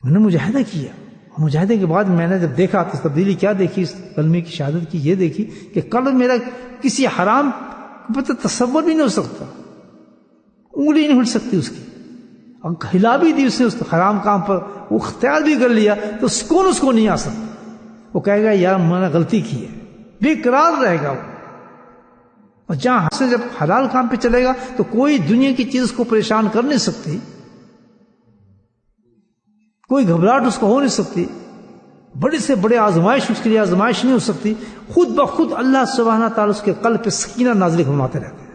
میں نے مجاہدہ کیا، اور مجاہدے کے بعد میں نے جب دیکھا تو تبدیلی کیا دیکھی اس کلمے کی شہادت کی، یہ دیکھی کہ قلب میرا کسی حرام پتہ تصور بھی نہیں ہو سکتا، انگلی نہیں ہل سکتی اس کی، اور ہلا بھی دی اس نے اس حرام کام پر، وہ اختیار بھی کر لیا تو سکون اس کو نہیں آ سکتا. وہ کہے گا یار میں نے غلطی کی ہے، بے قرار رہے گا وہ. اور جہاں سے جب حلال کام پہ چلے گا تو کوئی دنیا کی چیز اس کو پریشان کر نہیں سکتی، کوئی گھبراہٹ اس کو ہو نہیں سکتی، بڑے سے بڑے آزمائش اس کے لیے آزمائش نہیں ہو سکتی. خود بخود اللہ سبحانہ تعالیٰ اس کے قلب پہ سکینہ نازل فرماتے رہتے ہیں.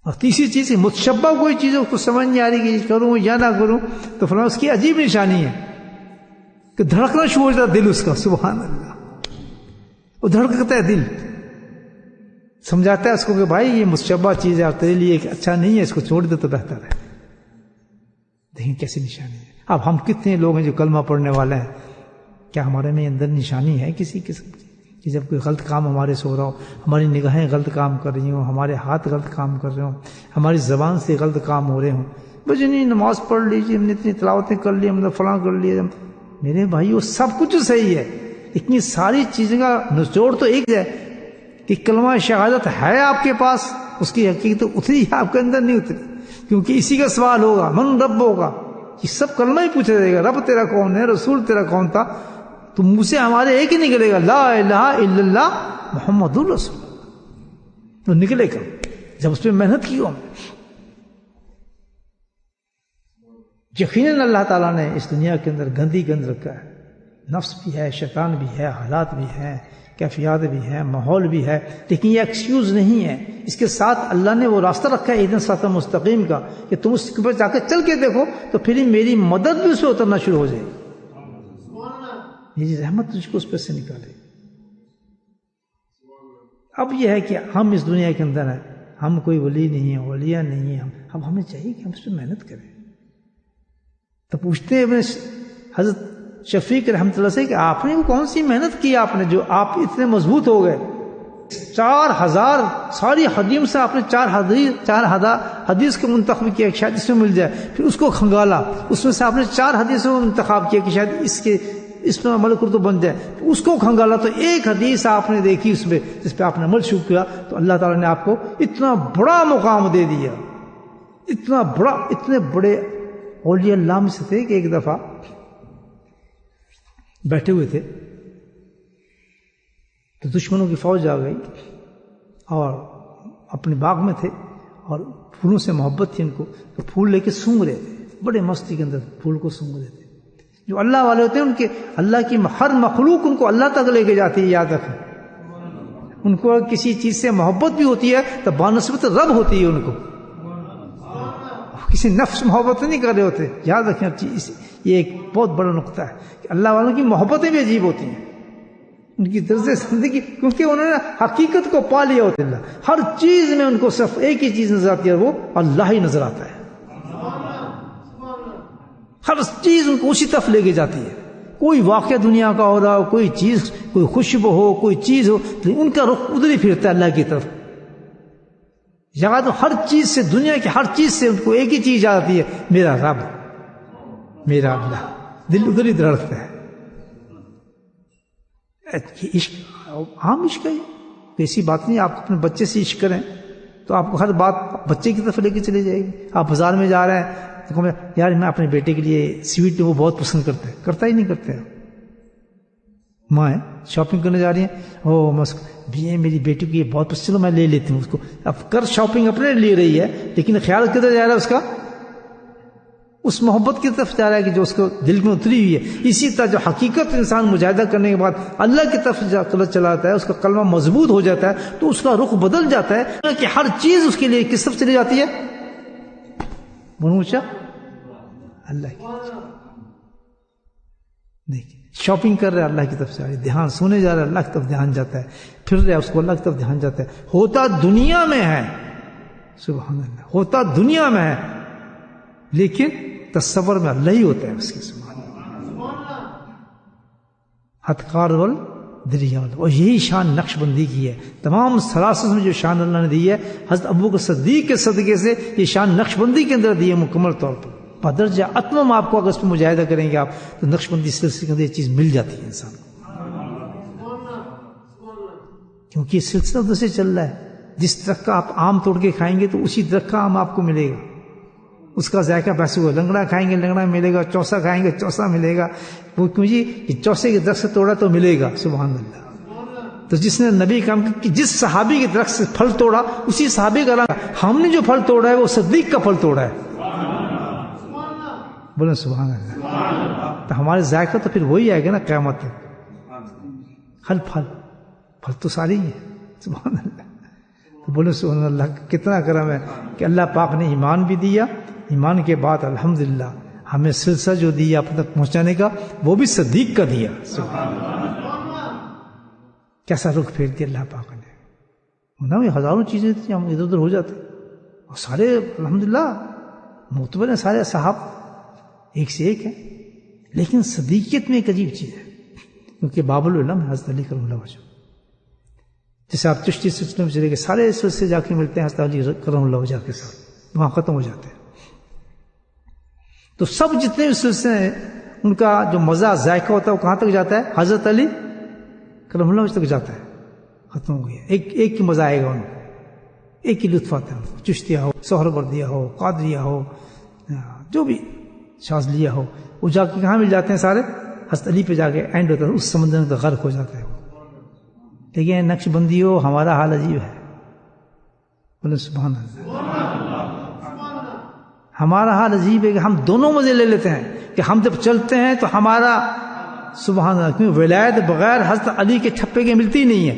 اور تیسری چیز متشبہ کوئی چیز اس کو سمجھ نہیں آ رہی کہ کروں یا نہ کروں، تو فرمایا اس کی عجیب نشانی ہے کہ دھڑکنا شروع ہو جاتا دل اس کا. سبحان اللہ، وہ دھڑکتا ہے دل، سمجھاتا ہے اس کو کہ بھائی یہ متشبہ چیز ہے اور تیرے لیے اچھا نہیں ہے، اس کو چھوڑ دے تو بہتر ہے. دیکھیں کیسی نشانی ہے. اب ہم کتنے لوگ ہیں جو کلمہ پڑھنے والے ہیں، کیا ہمارے میں اندر نشانی ہے کسی قسم کی کہ جب کوئی غلط کام ہمارے سے ہو رہا ہو، ہماری نگاہیں غلط کام کر رہی ہوں، ہمارے ہاتھ غلط کام کر رہے ہوں، ہماری زبان سے غلط کام ہو رہے ہوں، بس نہیں نماز پڑھ لیجیے، ہم نے اتنی تلاوتیں کر لی، ہم نے فلاں کر لیا. میرے بھائی وہ سب کچھ صحیح ہے، اتنی ساری چیزوں کا نچوڑ تو ایک ہے کہ کلمہ شہادت ہے آپ کے پاس، اس کی حقیقت اتری آپ کے اندر نہیں اتری، کیونکہ اسی کا سوال ہوگا من رب ہوگا، یہ سب کلمہ ہی پوچھا جائے گا، رب تیرا کون ہے، رسول تیرا کون تھا؟ تو منہ سے ہمارے ایک ہی نکلے گا لا الہ الا اللہ محمد الرسول اللہ، تو نکلے گا جب اس پہ محنت کی ہو ہم نے۔ یقیناً اللہ تعالیٰ نے اس دنیا کے اندر گندی گند رکھا ہے، نفس بھی ہے، شیطان بھی ہے، حالات بھی ہیں، کیفیات بھی ہیں، ماحول بھی ہے، لیکن یہ ایکسکیوز نہیں ہے۔ اس کے ساتھ اللہ نے وہ راستہ رکھا ہے اہدنا الصراط المستقیم کا کہ تم اس کے اوپر جا کے چل کے دیکھو تو پھر میری مدد بھی اس پہ اترنا شروع ہو جائے گی، میری رحمت تجھ کو اس پہ سے نکالے۔ اب یہ ہے کہ ہم اس دنیا کے اندر ہیں، ہم کوئی ولی نہیں ہیں، اولیاء نہیں ہیں، اب ہمیں چاہیے کہ ہم اس پہ محنت کریں۔ تو پوچھتے ہیں اپنے حضرت شفیق رحمۃ اللہ سے کہ آپ نے وہ کون سی محنت کی آپ نے جو آپ اتنے مضبوط ہو گئے؟ 4000 ساری حدیث سے آپ نے 4 حدیث کو منتخب کیا کہ شاید اس میں مل جائے، پھر اس کو کھنگالا، اس میں سے آپ نے 4 حدیثوں کو منتخب کیا کہ شاید اس میں عمل کر تو بن جائے، اس کو کھنگالا تو ایک حدیث آپ نے دیکھی اس پہ جس پہ آپ نے عمل شروع کیا، تو اللہ تعالیٰ نے آپ کو اتنا بڑا مقام دے دیا، اتنا بڑا۔ اتنے بڑے اولیاء اللہ میں سے تھے کہ ایک دفعہ بیٹھے ہوئے تھے تو دشمنوں کی فوج آ گئی اور اپنے باغ میں تھے اور پھولوں سے محبت تھی ان کو، تو پھول لے کے سونگھ رہے تھے، بڑے مستی کے اندر پھول کو سونگھ رہے تھے۔ جو اللہ والے ہوتے ہیں ان کے اللہ کی ہر مخلوق ان کو اللہ تک لے کے جاتی ہے، یاد رکھیں۔ ان کو کسی چیز سے محبت بھی ہوتی ہے تو بانسبت رب ہوتی ہے، ان کو کسی نفس محبت نہیں کر رہے ہوتے، یاد رکھیں ہر چیز۔ یہ ایک بہت بڑا نقطہ ہے کہ اللہ والوں کی محبتیں بھی عجیب ہوتی ہیں، ان کی طرز زندگی، کیونکہ انہوں نے حقیقت کو پا لیا ہوتا ہے۔ اللہ ہر چیز میں ان کو صرف ایک ہی چیز نظر آتی ہے، وہ اللہ ہی نظر آتا ہے۔ ہر چیز ان کو اسی طرف لے کے جاتی ہے، کوئی واقعہ دنیا کا ہو رہا ہو، کوئی چیز، کوئی خوشبو ہو، کوئی چیز ہو، ان کا رخ ادھر ہی پھرتا ہے اللہ کی طرف۔ یاد تو ہر چیز سے، دنیا کی ہر چیز سے ان کو ایک ہی چیز آتی ہے، میرا رب، میرا اللہ، دل ادھر ہی دھڑکتا ہے۔ عشق عام عشق ہے، ایسی بات نہیں۔ آپ اپنے بچے سے عشق کریں تو آپ کو ہر بات بچے کی طرف لے کے چلی جائے گی۔ آپ بازار میں جا رہے ہیں تو یار میں اپنے بیٹے کے لیے سویٹ وہ بہت پسند کرتا ہی نہیں کرتے۔ ماں ہے شاپنگ کرنے جا رہی ہیں، یہ میری بیٹی کو یہ بہت پسند، چلو میں لے لیتی ہوں اس کو۔ اب کر شاپنگ اپنے لے رہی ہے لیکن خیال کدھر جا رہا ہے اس کا؟ اس محبت کی طرف جا رہا ہے کہ جو اس کو دل میں اتری ہوئی ہے۔ اسی طرح جو حقیقت انسان مجاہدہ کرنے کے بعد اللہ کی طرف چلا جاتا ہے، اس کا کلمہ مضبوط ہو جاتا ہے تو اس کا رخ بدل جاتا ہے کہ ہر چیز اس کے لیے کس طرف چلی جاتی ہے؟ بنوچا اللہ کی۔ دیکھیے شاپنگ کر رہے اللہ کی طرف سے دھیان، سونے جا رہے اللہ کی طرف دھیان جاتا ہے، پھر رہے اس کو اللہ کی طرف دھیان جاتا ہے۔ ہوتا دنیا میں ہے، سبحان اللہ، ہوتا دنیا میں ہے لیکن تصور میں اللہ ہی ہوتا ہے اس کے، سبحان اللہ۔ ہتھکار ول دریا، اور یہی شان نقش بندی کی ہے۔ تمام سلاسل میں جو شان اللہ نے دی ہے، حضرت ابوبکر صدیق کے صدقے سے یہ شان نقش بندی کے اندر دی ہے مکمل طور پر۔ بدرجہ اتمم آپ کو اگر اس پہ مجاہدہ کریں گے آپ تو نقش بندی سلسلے کے اندر یہ چیز مل جاتی ہے انسان کو، کیونکہ یہ سلسلہ ادھر سے چل رہا ہے۔ جس درخت کا آپ آم توڑ کے کھائیں گے تو اسی درخت کا آم آپ کو ملے گا، اس کا ذائقہ پیسے ہوا۔ لنگڑا کھائیں گے لنگڑا ملے گا، چوسا کھائیں گے چوسا ملے گا۔ وہ کیوں جی یہ چوسے کے درخت سے توڑا تو ملے گا، سبحان اللہ۔ تو جس نے نبی کام کہ جس صحابی کے درخت سے پھل توڑا اسی صحابی کا رنگ، ہم نے جو پھل توڑا ہے وہ صدیق کا پھل توڑا ہے، بولیں سبحان اللہ۔ تو ہمارے ذائقہ تو پھر وہی آئے گا نا قیامت تک۔ پھل تو سارے ہی ہیں، سبحان اللہ۔ تو بولیں سبحان اللہ، کتنا کرم ہے کہ اللہ پاک نے ایمان بھی دیا، ایمان کے بعد الحمدللہ ہمیں سلسلہ جو دیا اپنے تک پہنچانے کا وہ بھی صدیق کا دیا، سبحان اللہ۔ کیسا رخ پھیر دیا اللہ پاک نے، یہ ہزاروں چیزیں تھیں، ہم ادھر ادھر ہو جاتے، اور سارے الحمدللہ معتبر ہیں، سارے صحاب ایک سے ایک ہے، لیکن صدیقیت میں ایک عجیب چیز ہے، کیونکہ باب العلم حضرت علی کرم اللہ وجہ، جیسے آپ چشتی سلسلے میں چلے گئے سارے سلسلے جا کے ملتے ہیں حضرت علی کرم اللہ وجہ کے ساتھ، وہاں ختم ہو جاتے ہیں۔ تو سب جتنے بھی سلسلے ہیں ان کا جو مزہ ذائقہ ہوتا ہے وہ کہاں تک جاتا ہے؟ حضرت علی کرم اللہ وجہ تک جاتا ہے، ختم ہو گیا، ایک کی مزہ آئے گا ان کو، ایک ہی لطف آتا ہے، چشتیہ ہو، سہروردیہ ہو، قادریہ ہو، جو بھی شاذلیہ ہو، وہ جا کے کہاں مل جاتے ہیں سارے؟ حضرت علی پہ جا کے اینڈ ہوتا ہے، اس سمندر کا غرق ہو جاتا ہے وہ۔ لیکن نقش بندی ہو، ہمارا حال عجیب ہے، بولے سبحان اللہ، ہمارا حال عجیب ہے کہ ہم دونوں مزے لے لیتے ہیں کہ ہم جب چلتے ہیں تو ہمارا سبحان اللہ، کیونکہ ولایت بغیر حضرت علی کے ٹھپے کے ملتی نہیں ہے،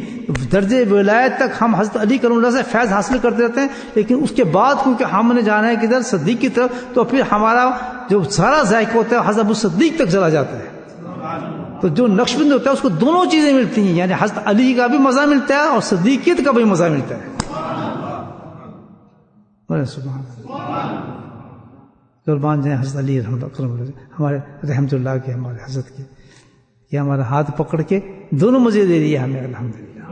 درجے ولایت تک ہم حضرت علی کرم اللہ سے فیض حاصل کرتے رہتے ہیں، لیکن اس کے بعد کیونکہ ہم نے جانا ہے کدھر؟ صدیق کی طرف، تو پھر ہمارا جو سارا ذائقہ ہوتا ہے حضرت ابو صدیق تک چلا جاتا ہے۔ تو جو نقش بند ہوتا ہے اس کو دونوں چیزیں ملتی ہیں، یعنی حضرت علی کا بھی مزہ ملتا ہے اور صدیقیت کا بھی مزہ ملتا ہے۔ سبحان اللہ، قربان جائیں حضرت علی ہمارے رحمت اللہ کے، ہمارے حضرت کے، کہ ہمارا ہاتھ پکڑ کے دونوں مزے دے دیے ہمیں الحمدللہ۔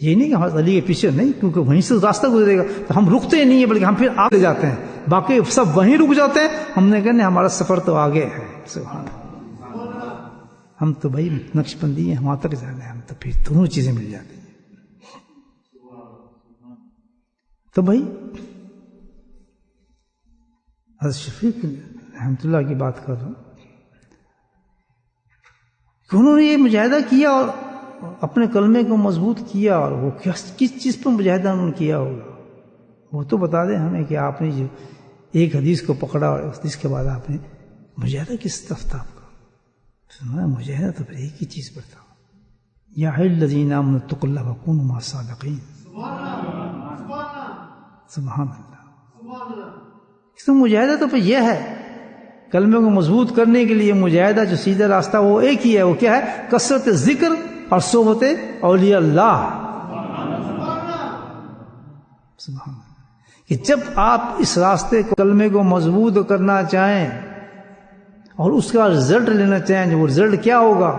یہ نہیں کہ حضرت علی کے پیچھے نہیں، کیونکہ وہیں سے راستہ گزرے گا تو ہم رکتے نہیں ہیں، بلکہ ہم پھر آگے جاتے ہیں، باقی سب وہیں رک جاتے ہیں، ہم نے کہا ہمارا سفر تو آگے ہے۔ سبحان اللہ، ہم تو بھائی نقش بندی ہیں، وہاں تک جانا ہے، ہم تو پھر دونوں چیزیں مل جاتی ہیں۔ تو بھائی حضرت شفیق رحمت اللہ کی بات کر رہا ہوں کہ انہوں نے یہ مجاہدہ کیا اور اپنے کلمے کو مضبوط کیا، اور وہ کس چیز پر مجاہدہ انہوں نے کیا ہوگا وہ تو بتا دیں ہمیں، کہ آپ نے جو ایک حدیث کو پکڑا اور اس حدیث کے بعد آپ نے مجاہدہ کس طرف تھا آپ کا؟ مجاہدہ تو پھر ایک ہی چیز پر تھا، یا الذین آمنوا اتقوا اللہ وکونوا مع الصادقین۔ سبحان اللہ، اس میں مجاہدہ تو پھر یہ ہے، کلمے کو مضبوط کرنے کے لیے مجاہدہ جو سیدھا راستہ وہ ایک ہی ہے، وہ کیا ہے؟ کثرت ذکر اور صحبت اولیاء اللہ۔ سبحان اللہ، کہ جب آپ اس راستے کو، کلمے کو مضبوط کرنا چاہیں اور اس کا رزلٹ لینا چاہیں، وہ رزلٹ کیا ہوگا؟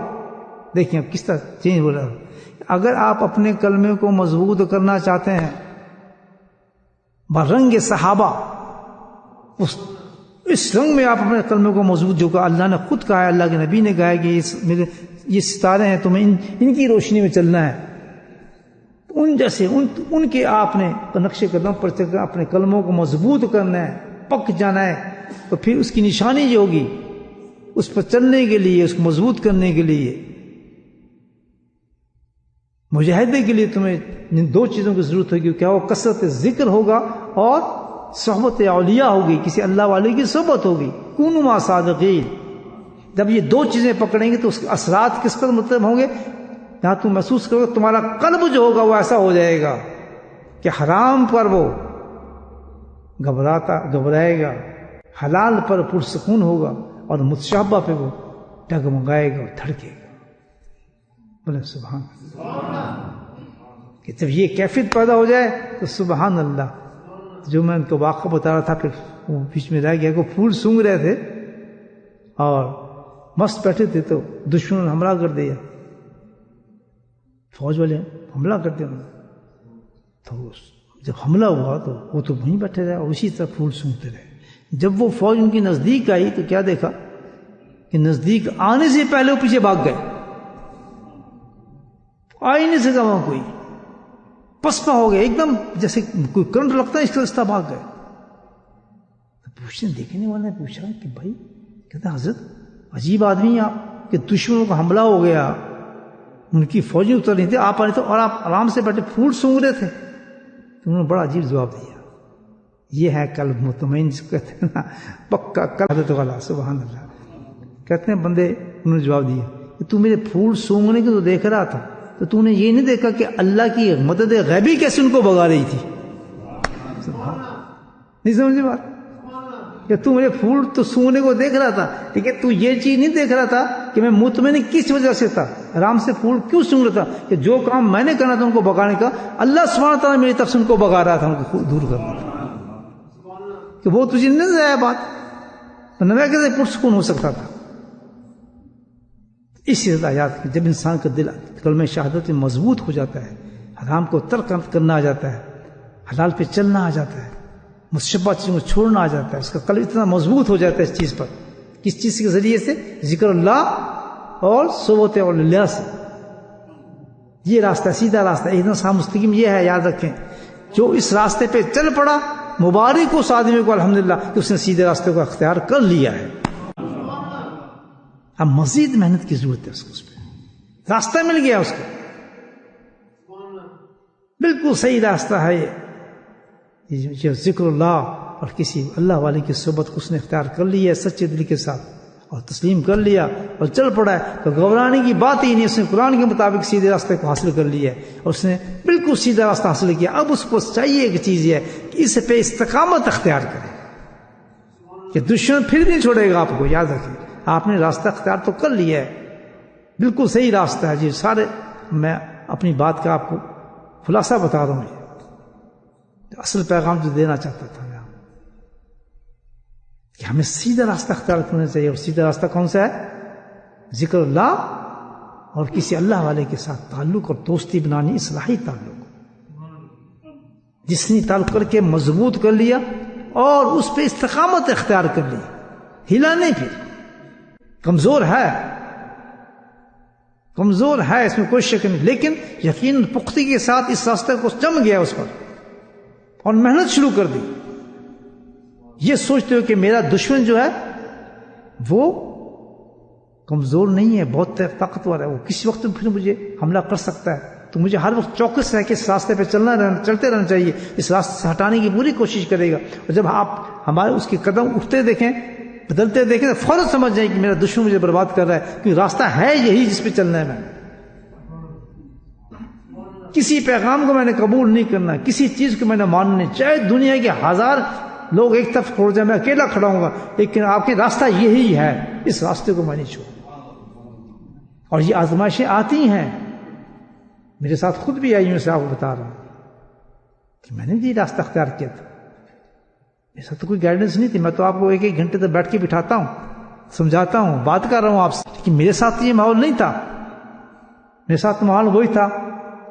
دیکھیں اب کس طرح چینج ہو رہا ہے۔ اگر آپ اپنے کلمے کو مضبوط کرنا چاہتے ہیں برنگ صحابہ، اس رنگ میں آپ اپنے کلمے کو مضبوط، جو کہ اللہ نے خود کہا ہے، اللہ کے نبی نے کہا ہے کہ یہ ستارے ہیں، تمہیں ان کی روشنی میں چلنا ہے، ان جیسے ان کے آپ نے نقش قدم پر چل کر اپنے کلموں کو مضبوط کرنا ہے، پک جانا ہے، تو پھر اس کی نشانی جو ہوگی اس پر چلنے کے لیے، اس کو مضبوط کرنے کے لیے، مجاہدے کے لیے تمہیں ان دو چیزوں کی ضرورت ہوگی، کیا وہ کثرت ذکر ہوگا اور صحبت اولیاء ہوگی، کسی اللہ والے کی صحبت ہوگی، کونوا مع صادقین۔ جب یہ دو چیزیں پکڑیں گے تو اس کے اثرات کس پر مطلب ہوں گے؟ یہاں تم محسوس کرو گے تمہارا قلب جو ہوگا وہ ایسا ہو جائے گا کہ حرام پر وہ گھبرائے گا، حلال پر پرسکون ہوگا، اور متشابہ پہ وہ ڈگمگائے گا اور دھڑکے گا۔ بولے سبحان اللہ، کہ جب یہ کیفیت پیدا ہو جائے تو سبحان اللہ۔ جو میں ان کو واقعہ بتا رہا تھا، پھر وہ بیچ میں رہ گیا کہ پھول سونگ رہے تھے اور مست بیٹھے تھے، تو دشمنوں نے حملہ کر دیا، فوج والے حملہ کر دیا، تو جب حملہ ہوا تو وہ تو وہیں بیٹھے رہے اور اسی طرح پھول سونگتے رہے۔ جب وہ فوج ان کی نزدیک آئی تو کیا دیکھا کہ نزدیک آنے سے پہلے وہ پیچھے بھاگ گئے، آ ہی نہیں سکا وہاں کوئی، پسپا ہو گئے ایک دم، جیسے کوئی کرنٹ لگتا ہے اس طرح بھاگ گئے۔ پوچھنے دیکھنے والے نے پوچھا کہ بھائی، کہتا حضرت عجیب آدمی آپ کہ دشمنوں کا حملہ ہو گیا، ان کی فوجیں اتر رہی تھی، آپ آ رہے تھے اور آپ آرام سے بیٹھے پھول سونگ رہے تھے۔ تو انہوں نے بڑا عجیب جواب دیا، یہ ہے قلب مطمئن، جس کو کہتے ہیں نا پکا قلب والا۔ سبحان اللہ، کہتے ہیں بندے، انہوں نے جواب دیا کہ تو میرے پھول سونگنے کو تو دیکھ رہا تھا، تو تو نے یہ نہیں دیکھا کہ اللہ کی مدد غیبی کیسے ان کو بگا رہی تھی۔ نہیں سمجھے بات؟ کہ تو میرے پھول تو سونگنے کو دیکھ رہا تھا، لیکن تو یہ چیز نہیں دیکھ رہا تھا کہ میں مطمئن کس وجہ سے تھا، آرام سے پھول کیوں سونگ رہا تھا، کہ جو کام میں نے کرنا تھا ان کو بگانے کا، اللہ سبحانہ تعالیٰ میری طرف سے ان کو بگا رہا تھا، ان کو دور کرنا تھا، کہ وہ تجھے نہیں آیا بات، نہ کیسے پرسکون ہو سکتا تھا۔ اسی طرح یاد کہ جب انسان کا دل کلمہ شہادت میں مضبوط ہو جاتا ہے، حرام کو ترک کرنا آ جاتا ہے، حلال پہ چلنا آ جاتا ہے، متشبہ چیزوں کو چھوڑنا آ جاتا ہے، اس کا قلب اتنا مضبوط ہو جاتا ہے اس چیز پر، کس چیز کے ذریعے سے؟ ذکر اللہ اور صحبت اولیاء سے۔ یہ راستہ سیدھا راستہ، ایک دم صراط مستقیم یہ ہے، یاد رکھیں جو اس راستے پہ چل پڑا، مبارک اس آدمی کو الحمدللہ کہ اس نے سیدھے راستے کو اختیار کر لیا ہے. اب مزید محنت کی ضرورت ہے اس پہ. راستہ مل گیا اس کو، بالکل صحیح راستہ ہے یہ ذکر اللہ اور کسی اللہ والے کی صحبت کو اس نے اختیار کر لی ہے سچے دل کے ساتھ اور تسلیم کر لیا اور چل پڑا ہے. تو گھبرانے کی بات ہی نہیں، اس نے قرآن کے مطابق سیدھے راستے کو حاصل کر لیا ہے اور اس نے بالکل سیدھا راستہ حاصل کیا. اب اس کو چاہیے ایک چیز یہ ہے کہ اس پہ استقامت اختیار کرے کہ دشمن پھر نہیں چھوڑے گا آپ کو. یاد رکھیں آپ نے راستہ اختیار تو کر لیا ہے، بالکل صحیح راستہ ہے جی. سارے میں اپنی بات کا آپ کو خلاصہ بتا رہا ہوں، یہ اصل پیغام جو دینا چاہتا تھا میں کہ ہمیں سیدھا راستہ اختیار کرنا چاہیے. اور سیدھا راستہ کون سا ہے؟ ذکر اللہ اور کسی اللہ والے کے ساتھ تعلق اور دوستی بنانی، اصلاحی تعلق. جس نے تعلق کر کے مضبوط کر لیا اور اس پہ استقامت اختیار کر لی، ہلا نہیں. پھر کمزور ہے اس میں کوئی شک نہیں، لیکن یقین پختگی کے ساتھ اس راستے کو جم گیا اس پر اور محنت شروع کر دی. یہ سوچتے ہو کہ میرا دشمن جو ہے وہ کمزور نہیں ہے، بہت طاقتور ہے، وہ کسی وقت پھر مجھے حملہ کر سکتا ہے. تو مجھے ہر وقت چوکس رہ کے اس راستے پہ چلتے رہنا چاہیے، اس راستے سے ہٹانے کی پوری کوشش کرے گا. اور جب آپ ہمارے اس کے قدم اٹھتے دیکھیں، بدلتے دیکھیں تو فوراً سمجھ جائیں کہ میرا دشمن مجھے برباد کر رہا ہے، کیونکہ راستہ ہے یہی جس پہ چلنا ہے. میں کسی پیغام کو میں نے قبول نہیں کرنا، کسی چیز کو میں نے ماننا نہیں، چاہے دنیا کے 1000 لوگ ایک طرف کھڑ جائیں، میں اکیلا کھڑا ہوں گا، لیکن آپ کے راستہ یہی ہے، اس راستے کو میں نہیں چھوڑوں. اور یہ آزمائشیں آتی ہیں، میرے ساتھ خود بھی آئی ہوں، سے آپ کو بتا رہا ہوں کہ میں نے بھی راستہ اختیار کیا تھا. میرے ساتھ تو کوئی گائیڈنس نہیں تھی، میں تو آپ کو ایک گھنٹے تک بیٹھ کے بٹھاتا ہوں، سمجھاتا ہوں، بات کر رہا ہوں آپ سے، لیکن میرے ساتھ یہ ماحول نہیں تھا. میرے ساتھ ماحول وہی تھا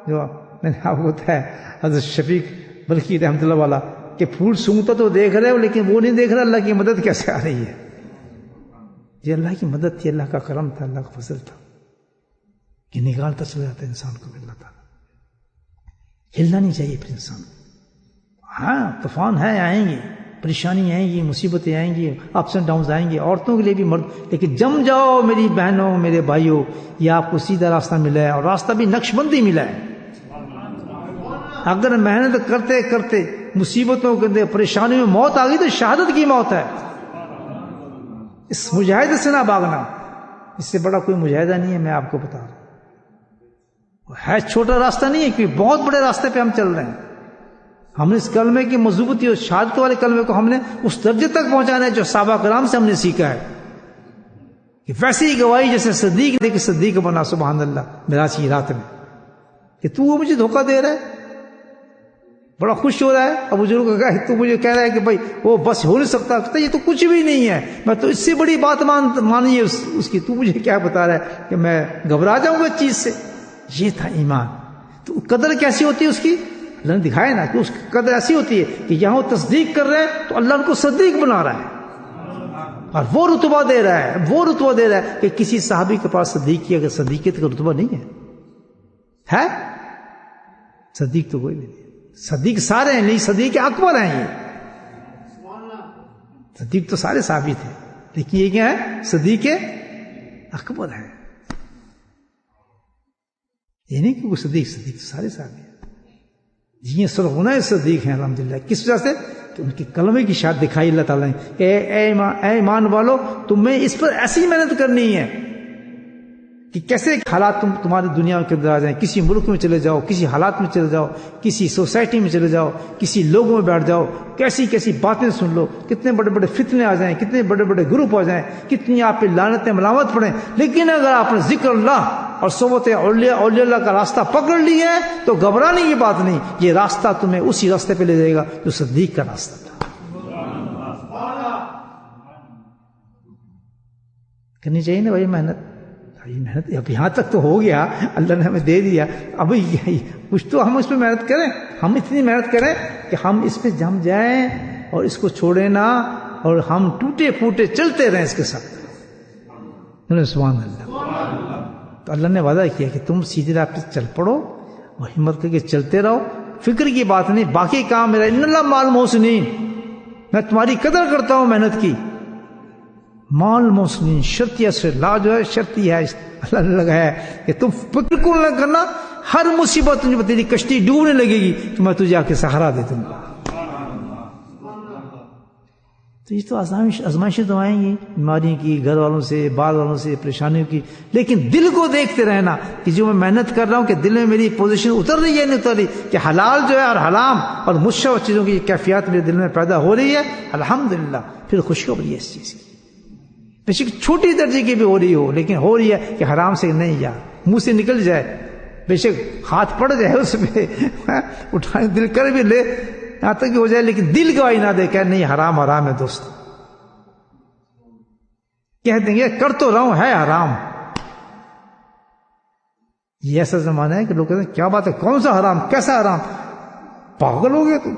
جو میں نے آپ کو بتایا، حضرت شفیق بلخی رحمۃ اللہ والا، کہ پھول سونگتا تو دیکھ رہے ہو لیکن وہ نہیں دیکھ رہا اللہ کی مدد کیسے آ رہی ہے. یہ اللہ کی مدد تھی، اللہ کا کرم تھا، اللہ کا فضل تھا کہ نکالتا چلا جاتا ہے انسان کو اللہ تعالیٰ. ہلنا نہیں چاہیے پھر انسان. ہاں طوفان ہے، آئیں گے، پریشانی آئیں گی، مصیبتیں آئیں گی، اپس اینڈ ڈاؤنز آئیں گے، عورتوں کے لیے بھی، مرد، لیکن جم جاؤ میری بہنوں میرے بھائیوں. یہ آپ کو سیدھا راستہ ملا ہے اور راستہ بھی نقش بندی ملا ہے. اگر محنت کرتے کرتے مصیبتوں کے اندر پریشانیوں میں موت آ گئی تو شہادت کی موت ہے. اس مجاہدے سے نہ بھاگنا، اس سے بڑا کوئی مجاہدہ نہیں ہے. میں آپ کو بتا رہا ہوں، ہے چھوٹا راستہ نہیں ہے، کیونکہ بہت بڑے راستے پہ ہم چل رہے ہیں. ہم نے اس کلمے کی مضبوطی اور شہادت والے کلمے کو ہم نے اس درجے تک پہنچانا ہے جو صحابہ کرام سے ہم نے سیکھا ہے، کہ ویسے ہی گواہی جیسے صدیق نے کہ صدیق بنا سبحان اللہ معراج کی رات میں، کہ تو مجھے دھوکہ دے رہا ہے. بڑا خوش ہو رہا ہے ابو بزرگ کا، تو مجھے کہہ رہا ہے کہ بھائی وہ بس ہو نہیں سکتا، یہ تو کچھ بھی نہیں ہے، میں تو اس سے بڑی بات مانی ہے اس کی، تو مجھے کیا بتا رہا ہے کہ میں گھبرا جاؤں گا اس چیز سے. یہ تھا ایمان. تو قدر کیسی ہوتی ہے اس کی؟ اللہ نے دکھایا نا کہ اس کی قدر ایسی ہوتی ہے کہ یہاں وہ تصدیق کر رہے ہیں تو اللہ ان کو صدیق بنا رہا ہے اور وہ رتبہ دے رہا ہے کہ کسی صحابی کے پاس صدیق کی اگر صدیقیت کا رتبہ نہیں ہے صدیق تو کوئی بھی نہیں. صدیق سارے ہیں، نہیں صدیق اکبر ہیں. یہ صدیق تو سارے صحابی تھے، لیکن یہ کیا ہے؟ صدیق اکبر ہے. یہ نہیں کہ وہ صدیق تو سارے صحابی ہیں. جی سرغنہ صدیق ہیں الحمدللہ. کس وجہ سے؟ کہ ان کی کلمے کی شاد دکھائی اللہ تعالیٰ نے کہ اے ایمان والو تمہیں اس پر ایسی محنت کرنی ہے کہ کیسے حالات تمہاری دنیا کے اندر آ جائیں. کسی ملک میں چلے جاؤ، کسی حالات میں چلے جاؤ، کسی سوسائٹی میں چلے جاؤ، کسی لوگوں میں بیٹھ جاؤ، کیسی باتیں سن لو، کتنے بڑے بڑے فتنے آ جائیں، کتنے بڑے بڑے گروپ آ جائیں، کتنی آپ پہ لعنتیں ملامت پڑیں، لیکن اگر آپ نے ذکر اللہ اور صحبت اولیاء اللہ کا راستہ پکڑ لی ہے تو گھبرانے کی بات نہیں. یہ راستہ تمہیں اسی راستے پہ لے جائے گا جو صدیق کا راستہ تھا. کرنی چاہیے نا بھائی محنت. اب یہاں تک تو ہو گیا، اللہ نے ہمیں دے دیا، اب کچھ تو ہم اس پہ محنت کریں. ہم اتنی محنت کریں کہ ہم اس پہ جم جائیں اور اس کو چھوڑیں نہ، اور ہم ٹوٹے پھوٹے چلتے رہیں اس کے ساتھ. سبحان اللہ. تو اللہ نے وعدہ کیا کہ تم سیدھی راہ پہ چل پڑو اور ہمت کر کے چلتے رہو، فکر کی بات نہیں، باقی کام میرا ان اللہ مال محسنین، میں تمہاری قدر کرتا ہوں محنت کی. مال محسنین شرطیہ سے لا جو ہے شرطی ہے اللہ نے لگایا ہے کہ تم بالکل نہ کرنا، ہر مصیبت تجھے تیری کشتی ڈوبنے لگے گی تو میں تجھے آ کے سہارا دے دوں گا. تو یہ تو آزمائشیں تو آئیں گی، بیماری کی، گھر والوں سے، بال والوں سے، پریشانیوں کی، لیکن دل کو دیکھتے رہنا کہ جو میں محنت کر رہا ہوں کہ دل میں میری پوزیشن اتر رہی ہے نہیں اتر رہی، کہ حلال جو ہے اور حرام اور مشتبہ چیزوں کی کیفیات میرے دل میں پیدا ہو رہی ہے، الحمدللہ پھر خوشخبری ہے اس چیز کی. بے شک چھوٹی درجے کی بھی ہو رہی ہو، لیکن ہو رہی ہے کہ حرام سے نہیں یار منہ سے نکل جائے، بے شک ہاتھ پڑ جائے اس پہ اٹھانے دل کر بھی لے یہاں تک کہ ہو جائے، لیکن دل گواہی نہ دے کہ نہیں حرام حرام ہے دوست. کہہ دیں گے کر تو رہا ہوں ہے حرام. یہ ایسا زمانہ ہے کہ لوگ کہتے ہیں کیا بات ہے، کون سا حرام، کیسا حرام، پاگل ہو گیا تم،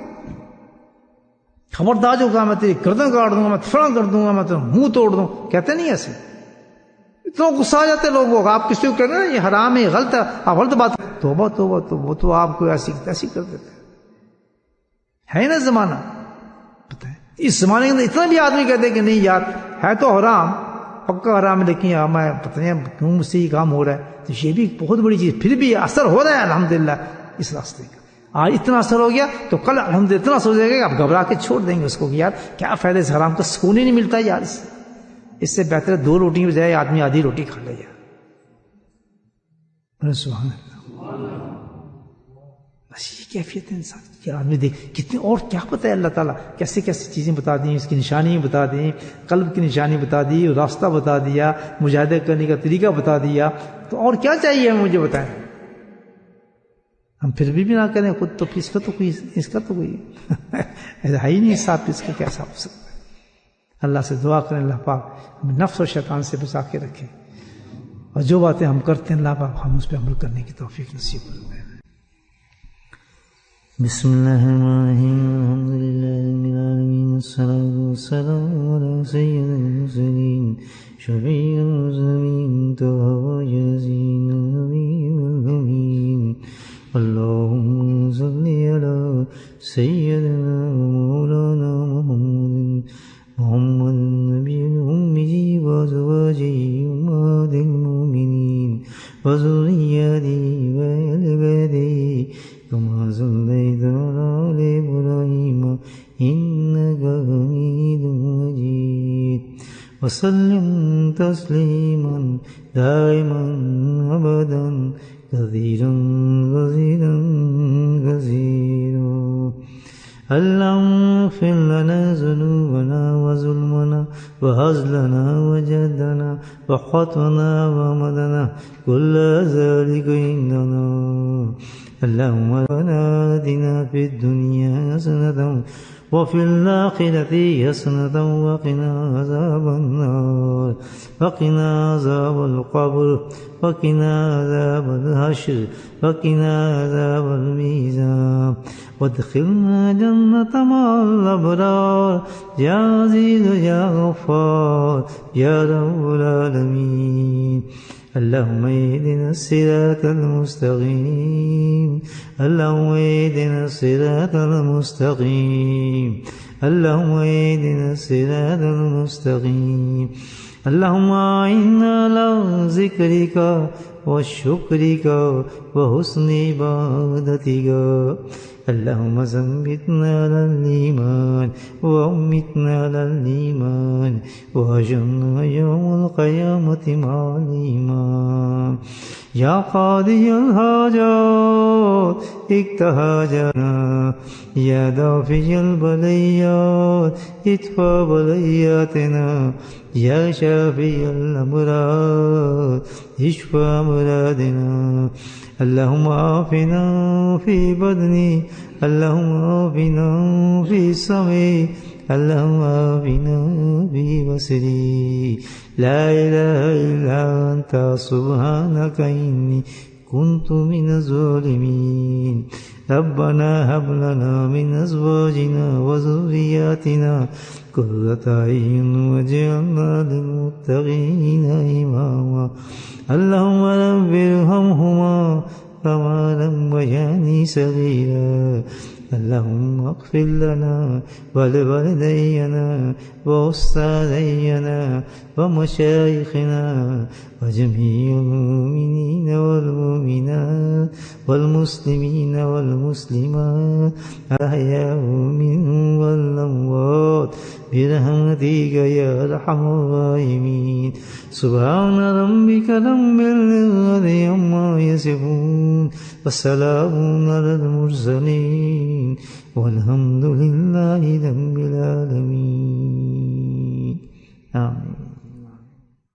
خبردار جو کہا میں تیری گردن کاٹ دوں گا، میں فلاں کر دوں گا، میں تیرا منہ توڑ دوں. کہتے نہیں ایسے، اتنا غصہ آ جاتے لوگوں کو. آپ کسی کو کہتے ہیں یہ حرام ہے، یہ غلط ہے، آپ غلط بات، توبہ توبہ تو وہ تو آپ کو ایسی کر دیتے ہے نا زمانہ. پتہ ہے اس زمانے کے اندر اتنا بھی آدمی کہتے کہ نہیں یار ہے تو حرام، پکا حرام ہے، لیکن میں پتہ نہیں کیوں مجھ سے یہ کام ہو رہا ہے. تو یہ بھی بہت بڑی چیز، پھر بھی اثر ہو رہا ہے الحمدللہ اس راستے کا. آج اتنا اثر ہو گیا تو کل الحمدللہ اتنا اثر ہو جائے گا کہ آپ گھبرا کے چھوڑ دیں گے اس کو کہ یار کیا فائدہ اس حرام کا، سکون ہی نہیں ملتا یار اس سے بہتر ہے 2 روٹی کی بجائے آدمی آدھی روٹی کھا لے یار. سبحان اللہ. بس یہ کیفیت ہے انسان کی. آدمی دیکھ کتنے اور کیا پتہ ہے اللہ تعالیٰ کیسے کیسے چیزیں بتا دیں، اس کی نشانی بتا دیں، قلب کی نشانی بتا دی، راستہ بتا دیا، مجاہدہ کرنے کا طریقہ بتا دیا. تو اور کیا چاہیے ہمیں، مجھے بتائیں. ہم پھر بھی نہ کریں خود تو اس کا تو کوئی ہے ہی نہیں صاحب، اس کا کیسا ہو سکتا ہے. اللہ سے دعا کریں اللہ پاک ہمیں نفس اور شیطان سے بچا کے رکھے، اور جو باتیں ہم کرتے ہیں اللہ پاک ہم اس پہ عمل کرنے کی توفیق نصیب فرمائے. بسم اللہ الرحمن الرحیم، الحمد للہ رب العالمین، الصلاۃ والسلام علی سید المرسلین شفیع المذنبین طه یاسین النبی الامین. اللهم صل على سيدنا ومولانا محمد النبي الأمي وأزواجه أمهات المؤمنين وذرياته وآل بيته كما صليت على آل إبراهيم إنك حميد مجيد. وسلم تسليما دائما أبدا كثيرا كثيرا كثيرا. اللهم اغفر لنا ذنوبنا وظلمنا وهزلنا وجهدنا وخطأنا وعمدنا كل ذلك عندنا. اللهم آتنا في الدنيا حسنة وفي الآخرة حسنة وقنا عذاب النار وقنا عذاب القبر وقنا عذاب الحشر وقنا عذاب الميزان وادخلنا جنة مع الأبرار يا عزيز يا غفار يا رب العالمين. اللهم اهدنا الصراط المستقيم، اللهم اهدنا الصراط المستقيم، اللهم اهدنا الصراط المستقيم. اللهم أعنا على ذكرك وشكرك وحسن عبادتك. اللهم ثبتنا على الإيمان وأمتنا على الإيمان وأجرنا يوم القيامة مع الإيمان. يا قاضي الحاجات اقض حاجاتنا، يا دافع البليات ادفع بلياتنا، يا شافي الأمراض اشفى أمراضنا. اللهم عافنا في بدني، اللهم عافنا في سمعي، اللهم عافنا في بصري. لا إله إلا أنت سبحانك إني كنت من الظالمين. ربنا هب لنا من أزواجنا وذرياتنا قرة أعين واجعلنا للمتقين إماما. اللهم رب ارحمهما كمالا وجاني صغيرا. اللهم اغفر لنا ولوالدينا وأستاذينا ومشايخنا وجميع المؤمنين والمؤمنات والمسلمين والمسلمات الأحياء منهم والأموات برحمتك يا أرحم الراحمين. سبحان ربك رب العزة عما يصفون وسلام على المرسلين والحمد لله رب العالمين. آمين.